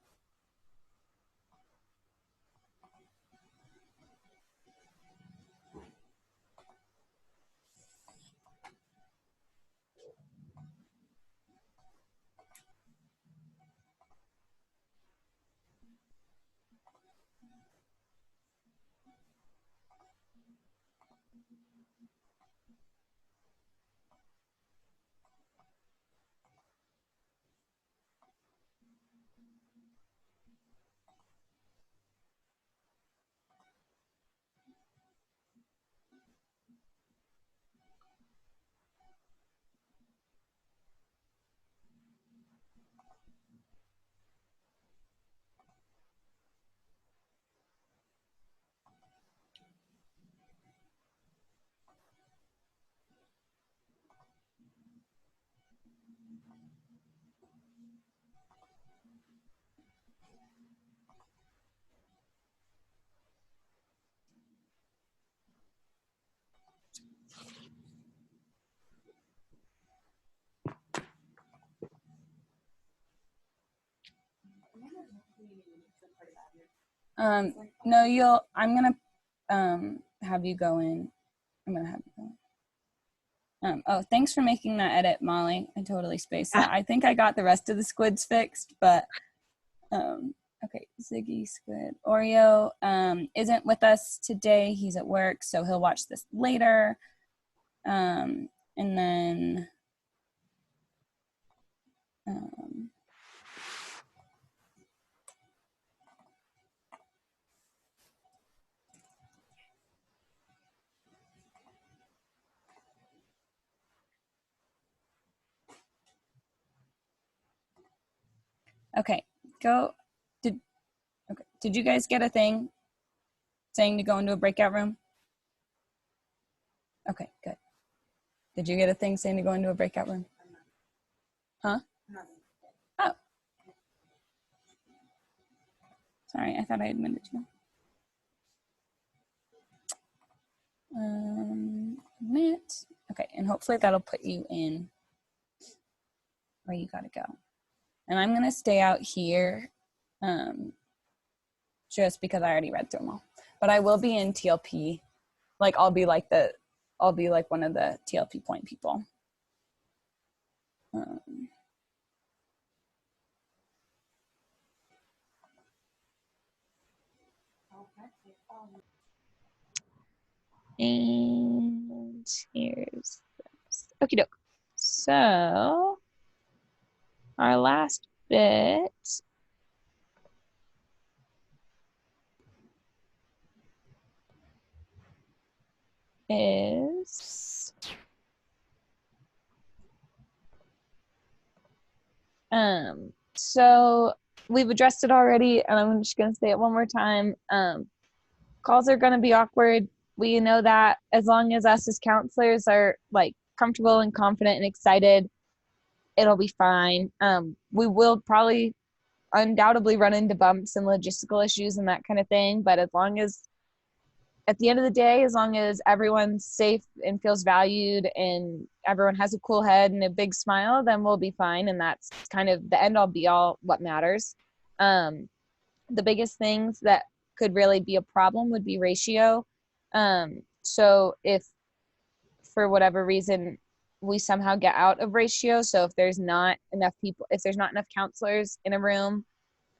No, I'm gonna have you go in. I'm gonna have you go in. Oh, thanks for making that edit, Molly. I totally spaced that. I think I got the rest of the squids fixed, but okay, Ziggy Squid. Oreo isn't with us today. He's at work, so he'll watch this later. And then okay, did you guys get a thing saying to go into a breakout room? Okay, good. Did you get a thing saying to go into a breakout room? Huh? Oh. Sorry, I thought I admitted you. Admit. Okay, and hopefully that'll put you in where you gotta go. And I'm gonna stay out here just because I already read through them all. But I will be in TLP. Like I'll be like one of the TLP point people. And here's this. Okie doke. So our last bit is so we've addressed it already, and I'm just gonna say it one more time. Calls are gonna be awkward. We know that. As long as us as counselors are like comfortable and confident and excited, it'll be fine. We will probably undoubtedly run into bumps and logistical issues and that kind of thing, but as long as at the end of the day, as long as everyone's safe and feels valued and everyone has a cool head and a big smile, then we'll be fine. And that's kind of the end all be all what matters. The biggest things that could really be a problem would be ratio. So if for whatever reason we somehow get out of ratio, so if there's not enough people, if there's not enough counselors in a room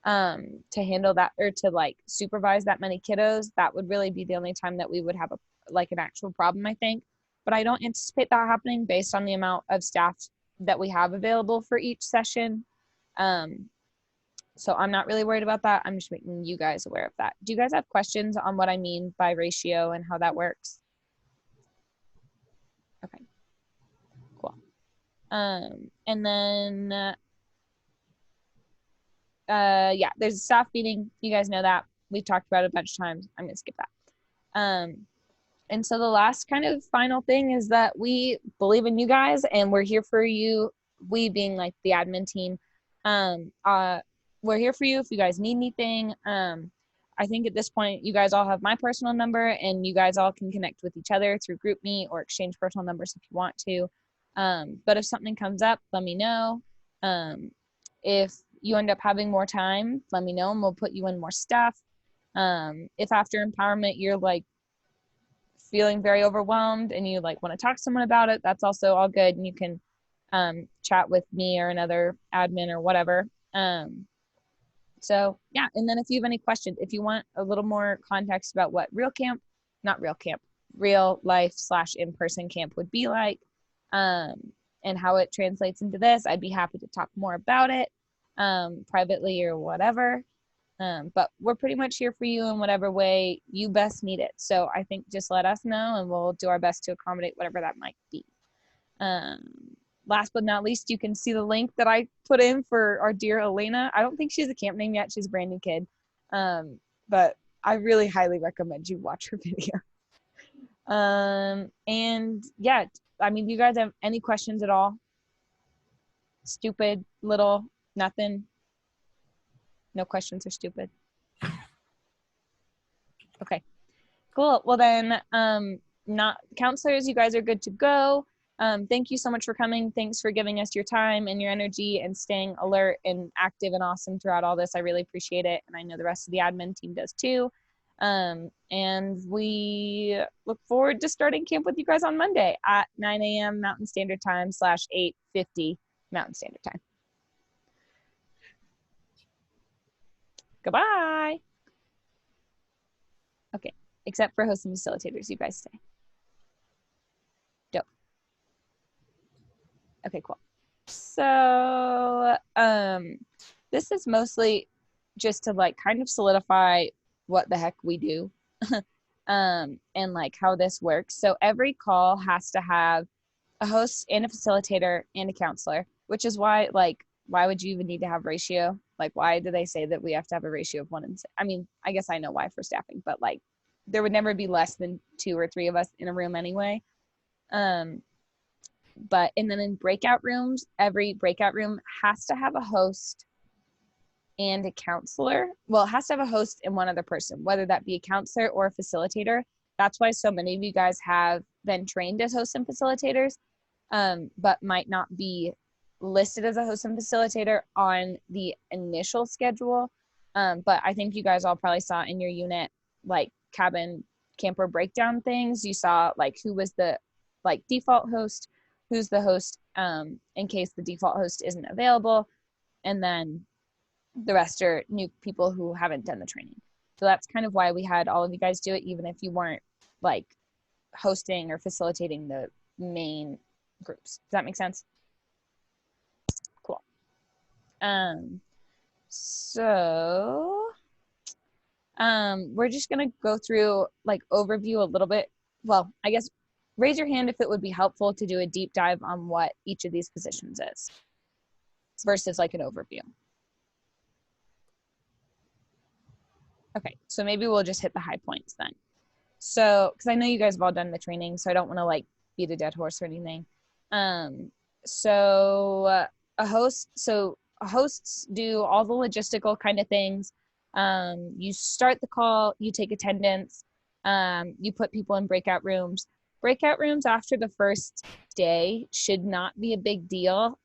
to handle that or to like supervise that many kiddos, that would really be the only time that we would have an actual problem, I think. But I don't anticipate that happening based on the amount of staff that we have available for each session. So I'm not really worried about that. I'm just making you guys aware of that. Do you guys have questions on what I mean by ratio and how that works? Okay, cool. And then yeah, there's a staff meeting. You guys know that. We've talked about it a bunch of times. I'm gonna skip that. And so the last kind of final thing is that we believe in you guys and we're here for you. We being like the admin team. We're here for you if you guys need anything. I think at this point, you guys all have my personal number and you guys all can connect with each other through GroupMe or exchange personal numbers if you want to. But if something comes up, let me know. If you end up having more time, let me know and we'll put you in more stuff. If after empowerment, you're like feeling very overwhelmed and you like want to talk to someone about it, that's also all good. And you can chat with me or another admin or whatever. So yeah, and then if you have any questions, if you want a little more context about what real life / in-person camp would be like, and how it translates into this, I'd be happy to talk more about it privately or whatever. But we're pretty much here for you in whatever way you best need it. So I think just let us know and we'll do our best to accommodate whatever that might be. Last but not least, you can see the link that I put in for our dear Elena. I don't think she's a camp name yet. She's a brand new kid. But I really highly recommend you watch her video. And yeah, I mean, do you guys have any questions at all? Stupid, little, nothing? No questions are stupid. Okay, cool. Well then, not counselors, you guys are good to go. Thank you so much for coming. Thanks for giving us your time and your energy and staying alert and active and awesome throughout all this. I really appreciate it. And I know the rest of the admin team does too. And we look forward to starting camp with you guys on Monday at 9 a.m. Mountain Standard Time / 8:50 Mountain Standard Time. Goodbye. Okay, except for hosts and facilitators, you guys stay. Dope. Okay, cool. So this is mostly just to like kind of solidify what the heck we do and like how this works. So every call has to have a host and a facilitator and a counselor, which is why like why would you even need to have ratio? Like why do they say that we have to have a ratio of 1 and 6? I mean, I guess I know why for staffing, but like there would never be less than 2 or 3 of us in a room anyway. But and then in breakout rooms, every breakout room has to have a host and a counselor. Well, it has to have a host and one other person, whether that be a counselor or a facilitator. That's why so many of you guys have been trained as hosts and facilitators, but might not be listed as a host and facilitator on the initial schedule. But I think you guys all probably saw in your unit, like cabin camper breakdown things. You saw like who was the like default host, who's the host in case the default host isn't available. And then the rest are new people who haven't done the training. So that's kind of why we had all of you guys do it, even if you weren't like hosting or facilitating the main groups. Does that make sense? Cool. So we're just gonna go through like overview a little bit. Well, I guess raise your hand if it would be helpful to do a deep dive on what each of these positions is versus like an overview. Okay, so maybe we'll just hit the high points then. So, because I know you guys have all done the training, so I don't want to like beat a dead horse or anything. Hosts do all the logistical kind of things. You start the call, you take attendance, you put people in breakout rooms. Breakout rooms after the first day should not be a big deal.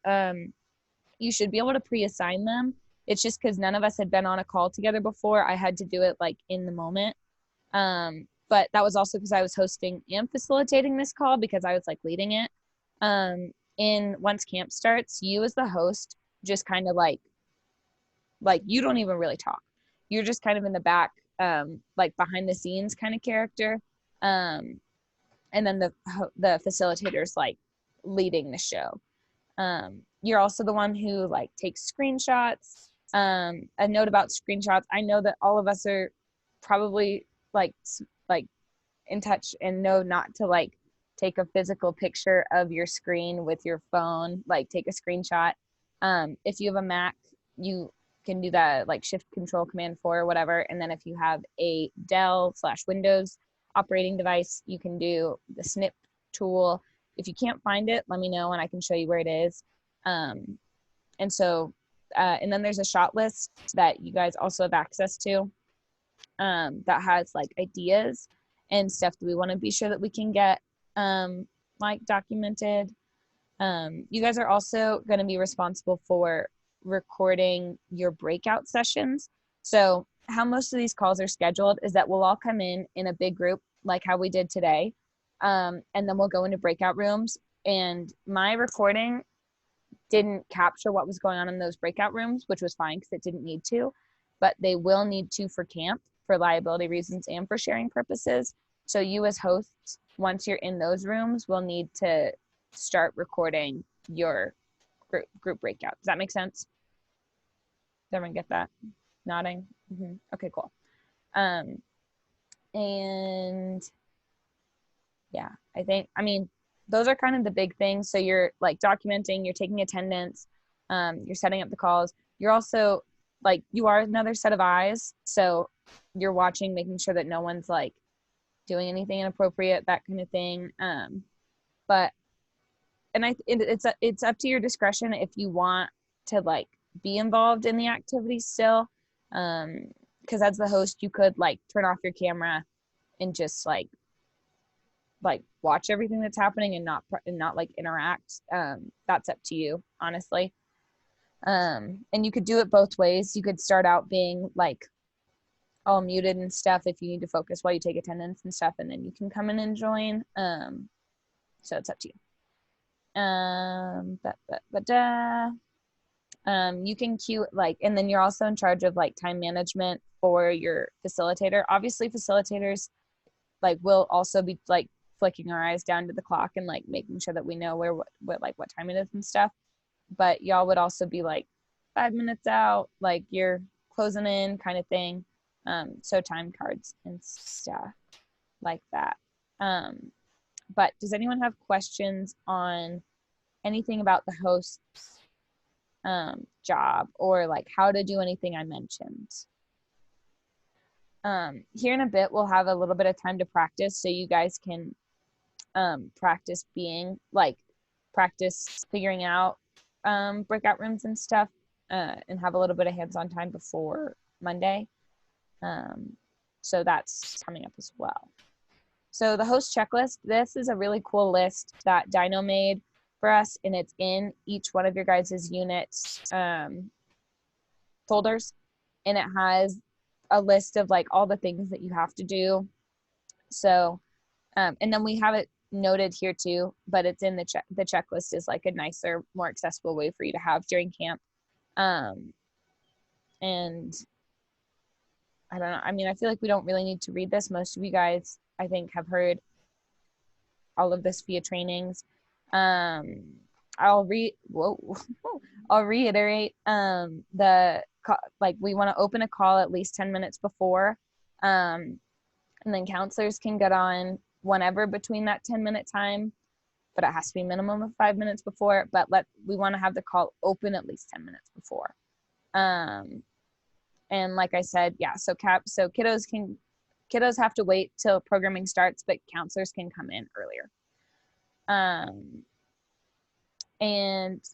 You should be able to pre-assign them. It's just because none of us had been on a call together before. I had to do it like in the moment. But that was also because I was hosting and facilitating this call because I was like leading it. Once camp starts, you as the host just kind of like you don't even really talk. You're just kind of in the back, like behind the scenes kind of character. And then the facilitator's like leading the show. You're also the one who like takes screenshots. A note about screenshots. I know that all of us are probably like in touch and know not to like take a physical picture of your screen with your phone, like take a screenshot. If you have a Mac, you can do that like Shift Control Command 4 or whatever. And then if you have a Dell/Windows operating device, you can do the snip tool. If you can't find it, let me know and I can show you where it is. And then there's a shot list that you guys also have access to that has like ideas and stuff that we want to be sure that we can get like documented. You guys are also going to be responsible for recording your breakout sessions. So how most of these calls are scheduled is that we'll all come in a big group like how we did today. And then we'll go into breakout rooms, and my recording didn't capture what was going on in those breakout rooms, which was fine because it didn't need to, but they will need to for camp for liability reasons and for sharing purposes. So you as hosts, once you're in those rooms, will need to start recording your group breakout. Does that make sense? Does everyone get that? Nodding? Mm-hmm. Okay, cool. And yeah, I mean, those are kind of the big things. So you're like documenting, you're taking attendance, you're setting up the calls. You're also like, you are another set of eyes. So you're watching, making sure that no one's like doing anything inappropriate, that kind of thing. It's up to your discretion if you want to like be involved in the activity still. Because as the host, you could like turn off your camera and just like watch everything that's happening and not like interact. That's up to you, honestly. And you could do it both ways. You could start out being like all muted and stuff if you need to focus while you take attendance and stuff, and then you can come in and join. So it's up to you. You can queue like, and then you're also in charge of like time management for your facilitator. Obviously facilitators like will also be like flicking our eyes down to the clock and like making sure that we know what time it is and stuff. But y'all would also be like 5 minutes out, like you're closing in kind of thing. So time cards and stuff like that. But does anyone have questions on anything about the host's job or like how to do anything I mentioned? Here in a bit, we'll have a little bit of time to practice so you guys can practice figuring out breakout rooms and stuff, and have a little bit of hands-on time before Monday. So that's coming up as well. So the host checklist, this is a really cool list that Dino made for us, and it's in each one of your guys' units folders, and it has a list of like all the things that you have to do. So and then we have it noted here too, but it's in the checklist is like a nicer, more accessible way for you to have during camp. And I don't know, I mean, I feel like we don't really need to read this. Most of you guys, I think, have heard all of this via trainings. I'll reiterate we want to open a call at least 10 minutes before, and then counselors can get on whenever between that 10-minute time, but it has to be minimum of 5 minutes before. But we want to have the call open at least 10 minutes before. And like I said, yeah, so kiddos have to wait till programming starts, but counselors can come in earlier. And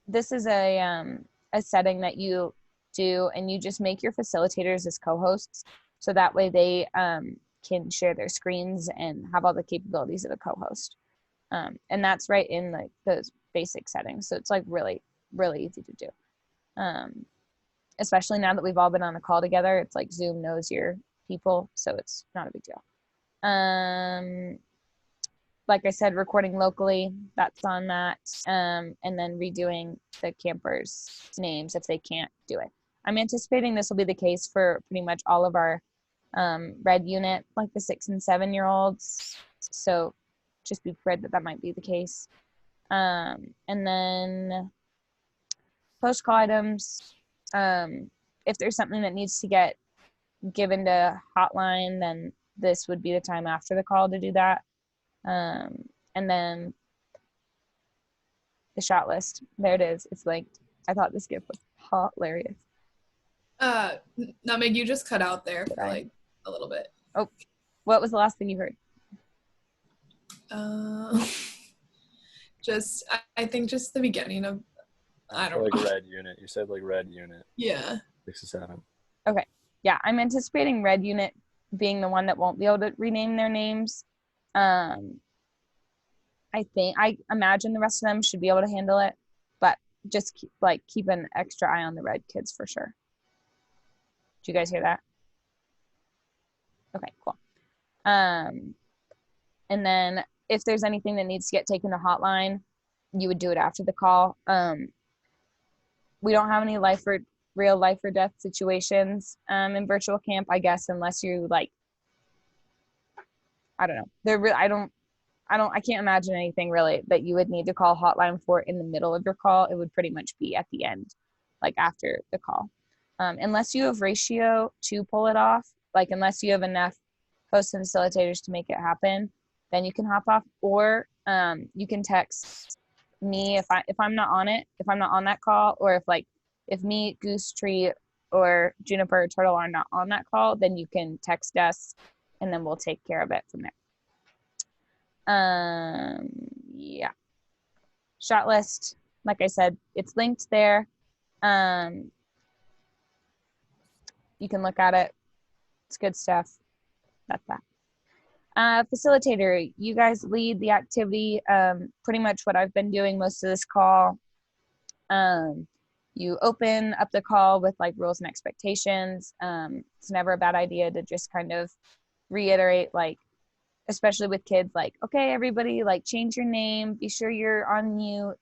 this is a setting that you do, and you just make your facilitators as co-hosts, so that way they can share their screens and have all the capabilities of a co-host. And that's right in like those basic settings. So it's like really, really easy to do. Especially now that we've all been on a call together, it's like Zoom knows your people, so it's not a big deal. Like I said, recording locally, that's on that. And then redoing the campers' names if they can't do it. I'm anticipating this will be the case for pretty much all of our red unit, like the 6 and 7-year-olds. So just be prepared that might be the case. And then post-call items. If there's something that needs to get given to hotline, then this would be the time after the call to do that. And then the shot list, there it is. It's linked. I thought this gift was hilarious. No, Meg, you just cut out there for like a little bit. Oh, what was the last thing you heard? I think just the beginning of, I don't know. Like red unit. You said like red unit. Yeah. 6 to 7. Okay. Yeah, I'm anticipating red unit being the one that won't be able to rename their names. I imagine the rest of them should be able to handle it, but just keep an extra eye on the red kids for sure. Did you guys hear that? Okay, cool. And then if there's anything that needs to get taken to hotline, you would do it after the call. We don't have any real life or death situations in virtual camp, I guess, unless you I don't know. I can't imagine anything really that you would need to call hotline for in the middle of your call. It would pretty much be at the end, like after the call. Unless you have ratio to pull it off, like unless you have enough hosts and facilitators to make it happen, then you can hop off, or you can text me if I'm not on it, if I'm not on that call, or if me, Goose Tree, or Juniper or Turtle are not on that call, then you can text us and then we'll take care of it from there. Yeah. Shot list, like I said, it's linked there. You can look at it. It's good stuff. That's that. Facilitator, you guys lead the activity. Pretty much what I've been doing most of this call. You open up the call with like rules and expectations. It's never a bad idea to just kind of reiterate, like, especially with kids, like, okay, everybody, like, change your name, be sure you're on mute.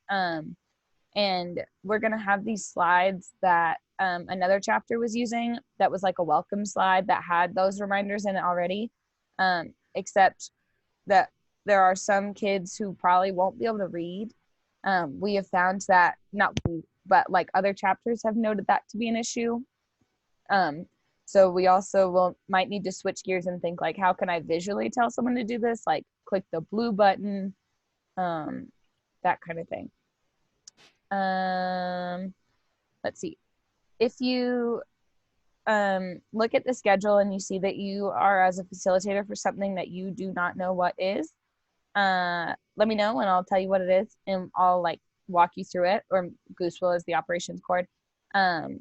And we're gonna have these slides that another chapter was using that was like a welcome slide that had those reminders in it already. Except that there are some kids who probably won't be able to read. We have found that, not we, but like other chapters have noted that to be an issue. So we also might need to switch gears and think like, how can I visually tell someone to do this? Like click the blue button, that kind of thing. Let's see. If you look at the schedule and you see that you are as a facilitator for something that you do not know what is, let me know and I'll tell you what it is and I'll like walk you through it, or Goose will as the operations cord. So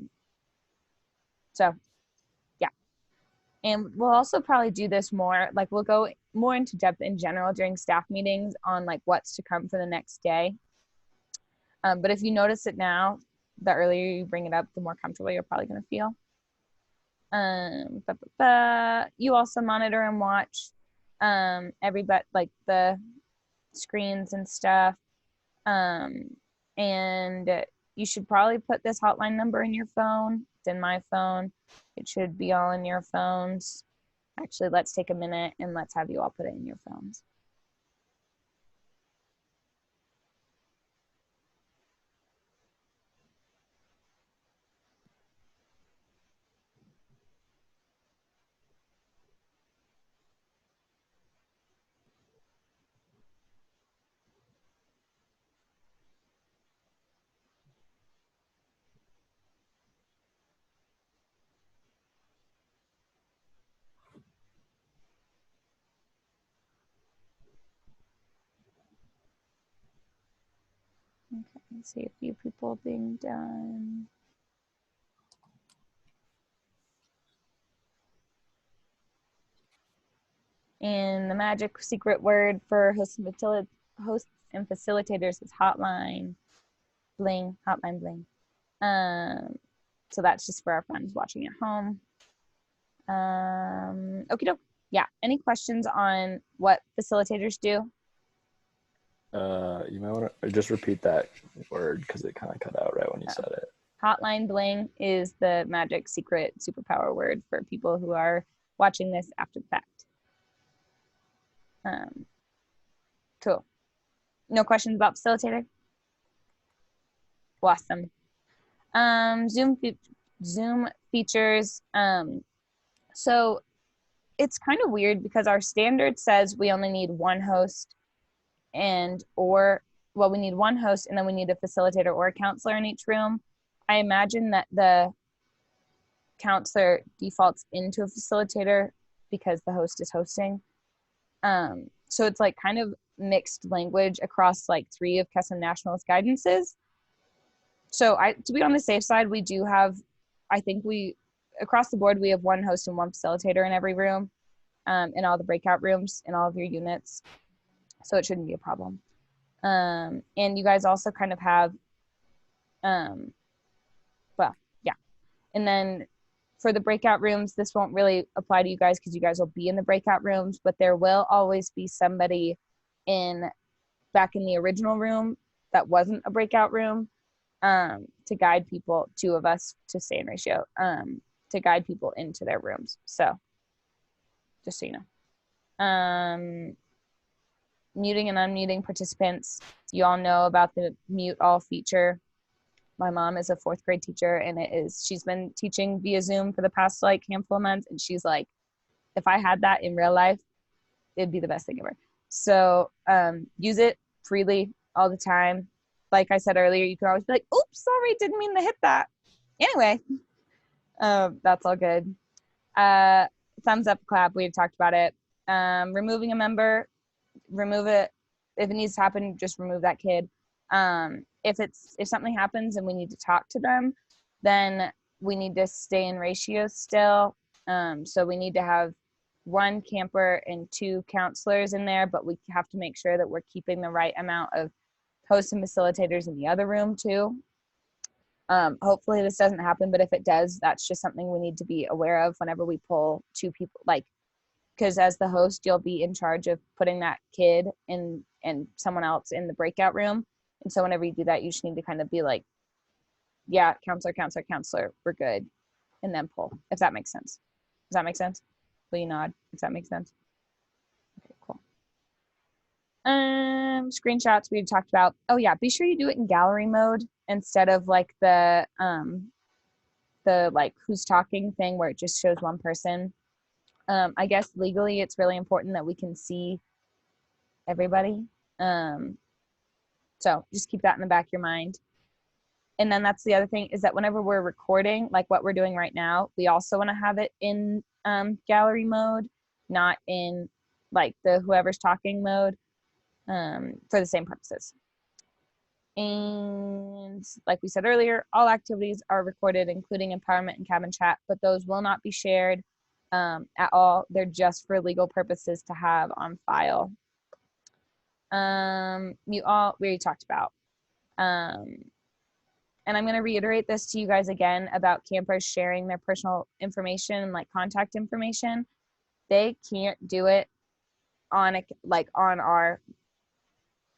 yeah. And we'll also probably do this more, like we'll go more into depth in general during staff meetings on like what's to come for the next day. But if you notice it now, the earlier you bring it up, the more comfortable you're probably going to feel. You also monitor and watch everybody, like the screens and stuff. And you should probably put this hotline number in your phone. It's in my phone. It should be all in your phones. Actually, let's take a minute and let's have you all put it in your phones. Okay, let's see a few people being done. And the magic secret word for hosts and facilitators is hotline bling, hotline bling. So that's just for our friends watching at home. Okie doke. Yeah, any questions on what facilitators do? You might want to just repeat that word because it kind of cut out right when you said it. Hotline bling is the magic secret superpower word for people who are watching this after the fact. Cool. No questions about facilitator? Awesome. Zoom features. So it's kind of weird because our standard says we only need one host we need one host and then we need a facilitator or a counselor in each room. I imagine that the counselor defaults into a facilitator because the host is hosting. So it's like kind of mixed language across like 3 of Kesem National's guidances. So to be on the safe side, we do have, I think across the board, we have one host and one facilitator in every room, in all the breakout rooms, in all of your units. So it shouldn't be a problem. And you guys also kind of have, well, yeah. And then for the breakout rooms, this won't really apply to you guys because you guys will be in the breakout rooms, but there will always be somebody back in the original room that wasn't a breakout room, to guide people, 2 of us to stay in ratio, to guide people into their rooms. So just so you know. Muting and unmuting participants. You all know about the mute all feature. My mom is a 4th grade teacher and she's been teaching via Zoom for the past like handful of months. And she's like, if I had that in real life, it'd be the best thing ever. So use it freely all the time. Like I said earlier, you can always be like, oops, sorry, didn't mean to hit that. Anyway, that's all good. Thumbs up, clap, we had talked about it. Removing a member, remove it. If it needs to happen, just remove that kid. If something happens and we need to talk to them, then we need to stay in ratio still. So we need to have 1 camper and 2 counselors in there, but we have to make sure that we're keeping the right amount of hosts and facilitators in the other room too. Hopefully this doesn't happen, but if it does, that's just something we need to be aware of whenever we pull 2 people, like, because as the host, you'll be in charge of putting that kid in and someone else in the breakout room. And so whenever you do that, you just need to kind of be like, yeah, counselor, counselor, counselor, we're good. And then pull, if that makes sense. Does that make sense? Will you nod if that makes sense? Okay, cool. Screenshots we talked about. Oh yeah, be sure you do it in gallery mode instead of like the like who's talking thing where it just shows 1 person. I guess legally it's really important that we can see everybody. So just keep that in the back of your mind. And then that's the other thing, is that whenever we're recording, like what we're doing right now, we also want to have it in gallery mode, not in like the whoever's talking mode, for the same purposes. And like we said earlier, all activities are recorded, including empowerment and cabin chat, but those will not be shared at all. They're just for legal purposes to have on file. We already talked about. And I'm going to reiterate this to you guys again about campers sharing their personal information and like contact information. They can't do it on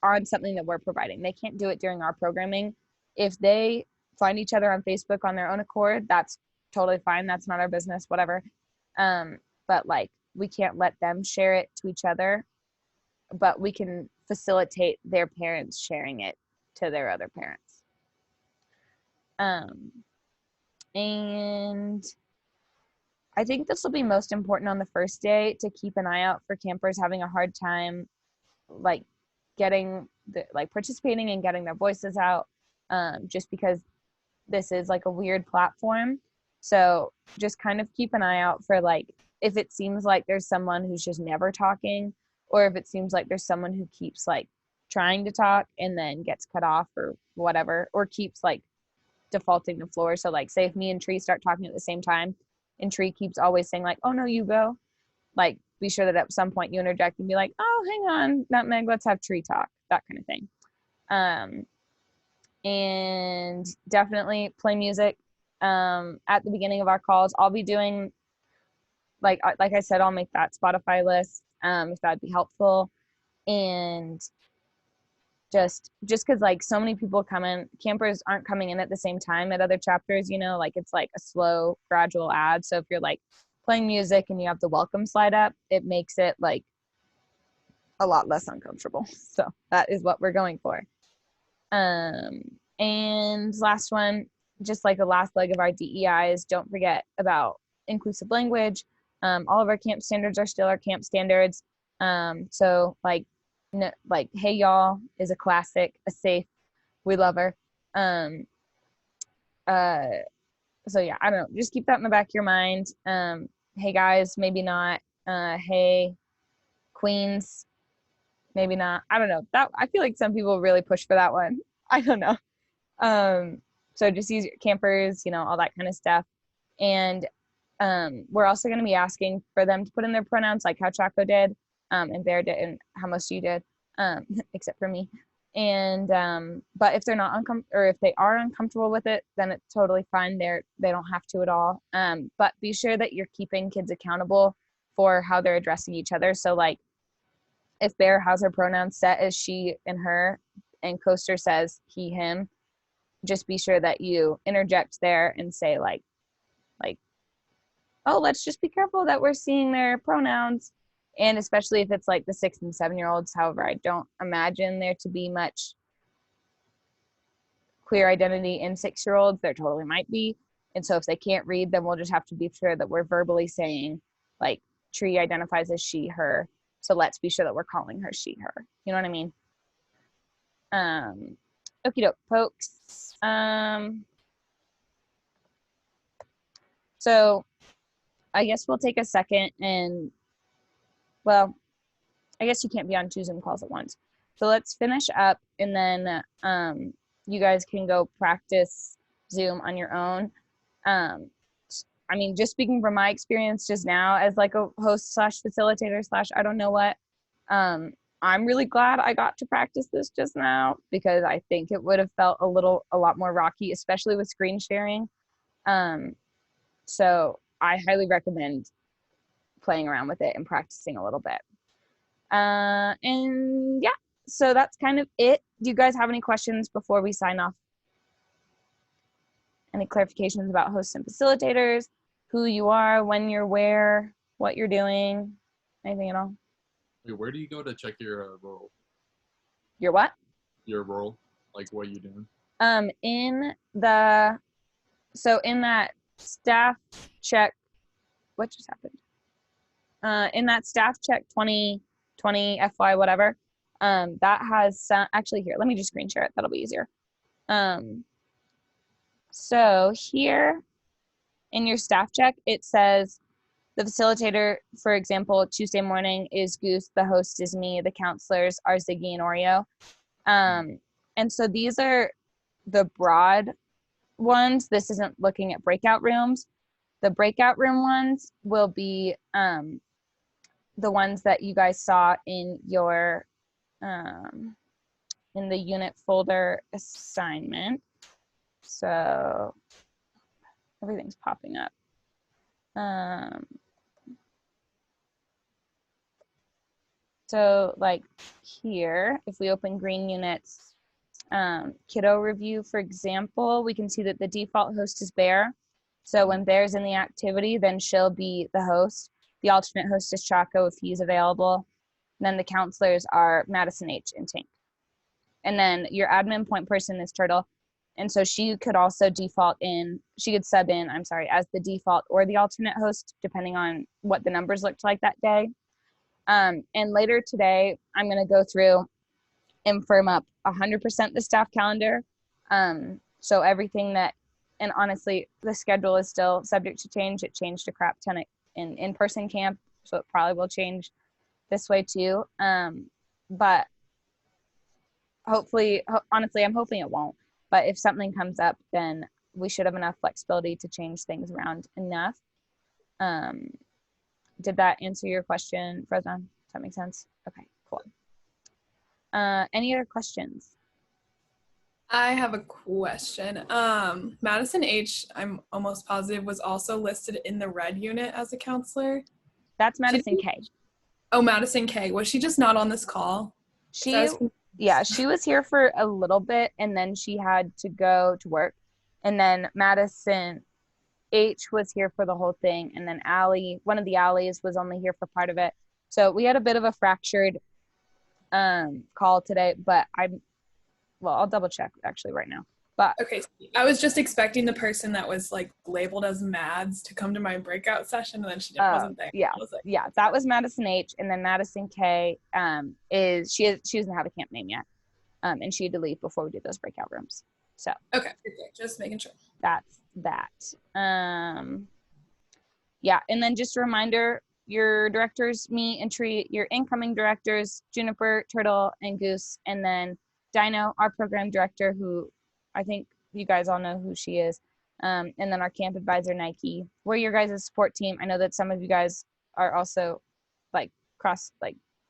on something that we're providing. They can't do it during our programming. If they find each other on Facebook on their own accord, that's totally fine. That's not our business, whatever. But like, we can't let them share it to each other, but we can facilitate their parents sharing it to their other parents. And I think this will be most important on the first day, to keep an eye out for campers having a hard time like participating and getting their voices out, just because this is like a weird platform. So just kind of keep an eye out for like, if it seems like there's someone who's just never talking, or if it seems like there's someone who keeps like trying to talk and then gets cut off or whatever, or keeps like defaulting the floor. So like, say if me and Tree start talking at the same time and Tree keeps always saying like, oh no, you go, like be sure that at some point you interject and be like, oh, hang on, Nutmeg, let's have Tree talk, that kind of thing. And definitely play music at the beginning of our calls. I'll be doing, like I said, I'll make that Spotify list if that'd be helpful. And just because like so many people campers aren't coming in at the same time at other chapters, you know, like it's like a slow gradual add. So if you're like playing music and you have the welcome slide up, it makes it like a lot less uncomfortable. So that is what we're going for. And last one, just like the last leg of our DEIs, don't forget about inclusive language. All of our camp standards are still our camp standards. So like hey y'all is a classic, a safe, we love her. So yeah, I don't know, just keep that in the back of your mind. Hey guys, maybe not. Hey queens, maybe not. I don't know, that I feel like some people really push for that one. I don't know. So just use your campers, you know, all that kind of stuff. And we're also going to be asking for them to put in their pronouns, like how Chaco did, and Bear did, and how most of you did, except for me. And but if they're not or if they are uncomfortable with it, then it's totally fine. They don't have to at all. But be sure that you're keeping kids accountable for how they're addressing each other. So like, if Bear has her pronouns set as she and her, and Coaster says he, him, just be sure that you interject there and say like, oh, let's just be careful that we're seeing their pronouns. And especially if it's like the 6 and 7-year-olds. However, I don't imagine there to be much queer identity in 6-year-olds. There totally might be. And so if they can't read, then we'll just have to be sure that we're verbally saying like Tree identifies as she, her. So let's be sure that we're calling her she, her. You know what I mean? Okie doke, folks. So I guess we'll take a second and, well, I guess you can't be on 2 Zoom calls at once. So let's finish up, and then you guys can go practice Zoom on your own. I mean, just speaking from my experience just now as like a host / facilitator / I don't know what, I'm really glad I got to practice this just now, because I think it would have felt a lot more rocky, especially with screen sharing. So I highly recommend playing around with it and practicing a little bit. And yeah, so that's kind of it. Do you guys have any questions before we sign off? Any clarifications about hosts and facilitators, who you are, when you're where, what you're doing, anything at all? Wait, where do you go to check your role? Your what? Your role, like what you doing? In that staff check, what just happened? In that staff check 2020 FY whatever, that has some, actually here, let me just screen share it. That'll be easier. So here in your staff check, it says the facilitator, for example, Tuesday morning is Goose, the host is me, the counselors are Ziggy and Oreo. And so these are the broad ones. This isn't looking at breakout rooms. The breakout room ones will be the ones that you guys saw in your in the unit folder assignment. So everything's popping up. So like here, if we open green units, kiddo review, for example, we can see that the default host is Bear. So when Bear's in the activity, then she'll be the host. The alternate host is Chaco if he's available. And then the counselors are Madison H and Tank. And then your admin point person is Turtle. And so she could also default in, she could sub in, I'm sorry, as the default or the alternate host, depending on what the numbers looked like that day. And later today, I'm going to go through and firm up 100% the staff calendar. So everything that, and honestly, the schedule is still subject to change. It changed a crap ton in in-person camp, so it probably will change this way too. But hopefully, honestly, I'm hoping it won't. But if something comes up, then we should have enough flexibility to change things around enough. Did that answer your question, Fresno? Does that make sense? Okay, cool. Any other questions? I have a question. Madison H, I'm almost positive, was also listed in the red unit as a counselor. That's Madison K. Oh, Madison K. Was she just not on this call? Yeah, she was here for a little bit, and then she had to go to work. And then Madison H was here for the whole thing, and then Allie, one of the Allies, was only here for part of it. So we had a bit of a fractured call today, but I'll double check actually right now. But okay, I was just expecting the person that was like labeled as Mads to come to my breakout session, and then she wasn't there. Yeah, that was Madison H, and then Madison K she doesn't have a camp name yet, and she had to leave before we did those breakout rooms. So okay, just making sure. That's that. Yeah, and then just a reminder, your directors, me and Tree, your incoming directors, Juniper, Turtle, and Goose, and then Dino, our program director, who I think you guys all know who she is, and then our camp advisor, Nike. We're your guys' support team. I know that some of you guys are also like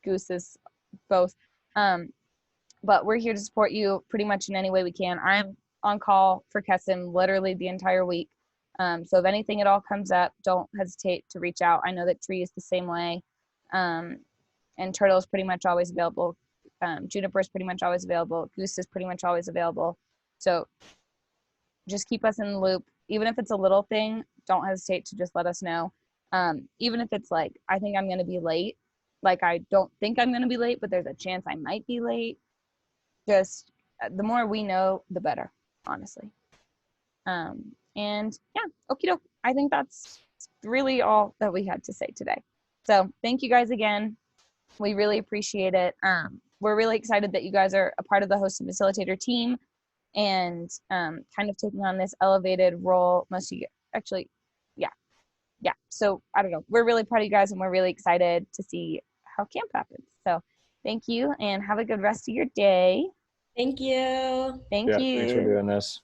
Goose is both, but we're here to support you pretty much in any way we can. I'm on call for Kesem literally the entire week. So if anything at all comes up, don't hesitate to reach out. I know that Tree is the same way. And Turtle is pretty much always available. Juniper is pretty much always available. Goose is pretty much always available. So just keep us in the loop. Even if it's a little thing, don't hesitate to just let us know. Even if it's like, I think I'm going to be late. Like, I don't think I'm going to be late, but there's a chance I might be late. Just the more we know, the better, honestly. And yeah, okie doke. I think that's really all that we had to say today. So thank you guys again. We really appreciate it. We're really excited that you guys are a part of the host and facilitator team and kind of taking on this elevated role. Most of you actually, yeah. So I don't know. We're really proud of you guys and we're really excited to see how camp happens. So thank you and have a good rest of your day. Thank you. Thank you. Thanks for doing this.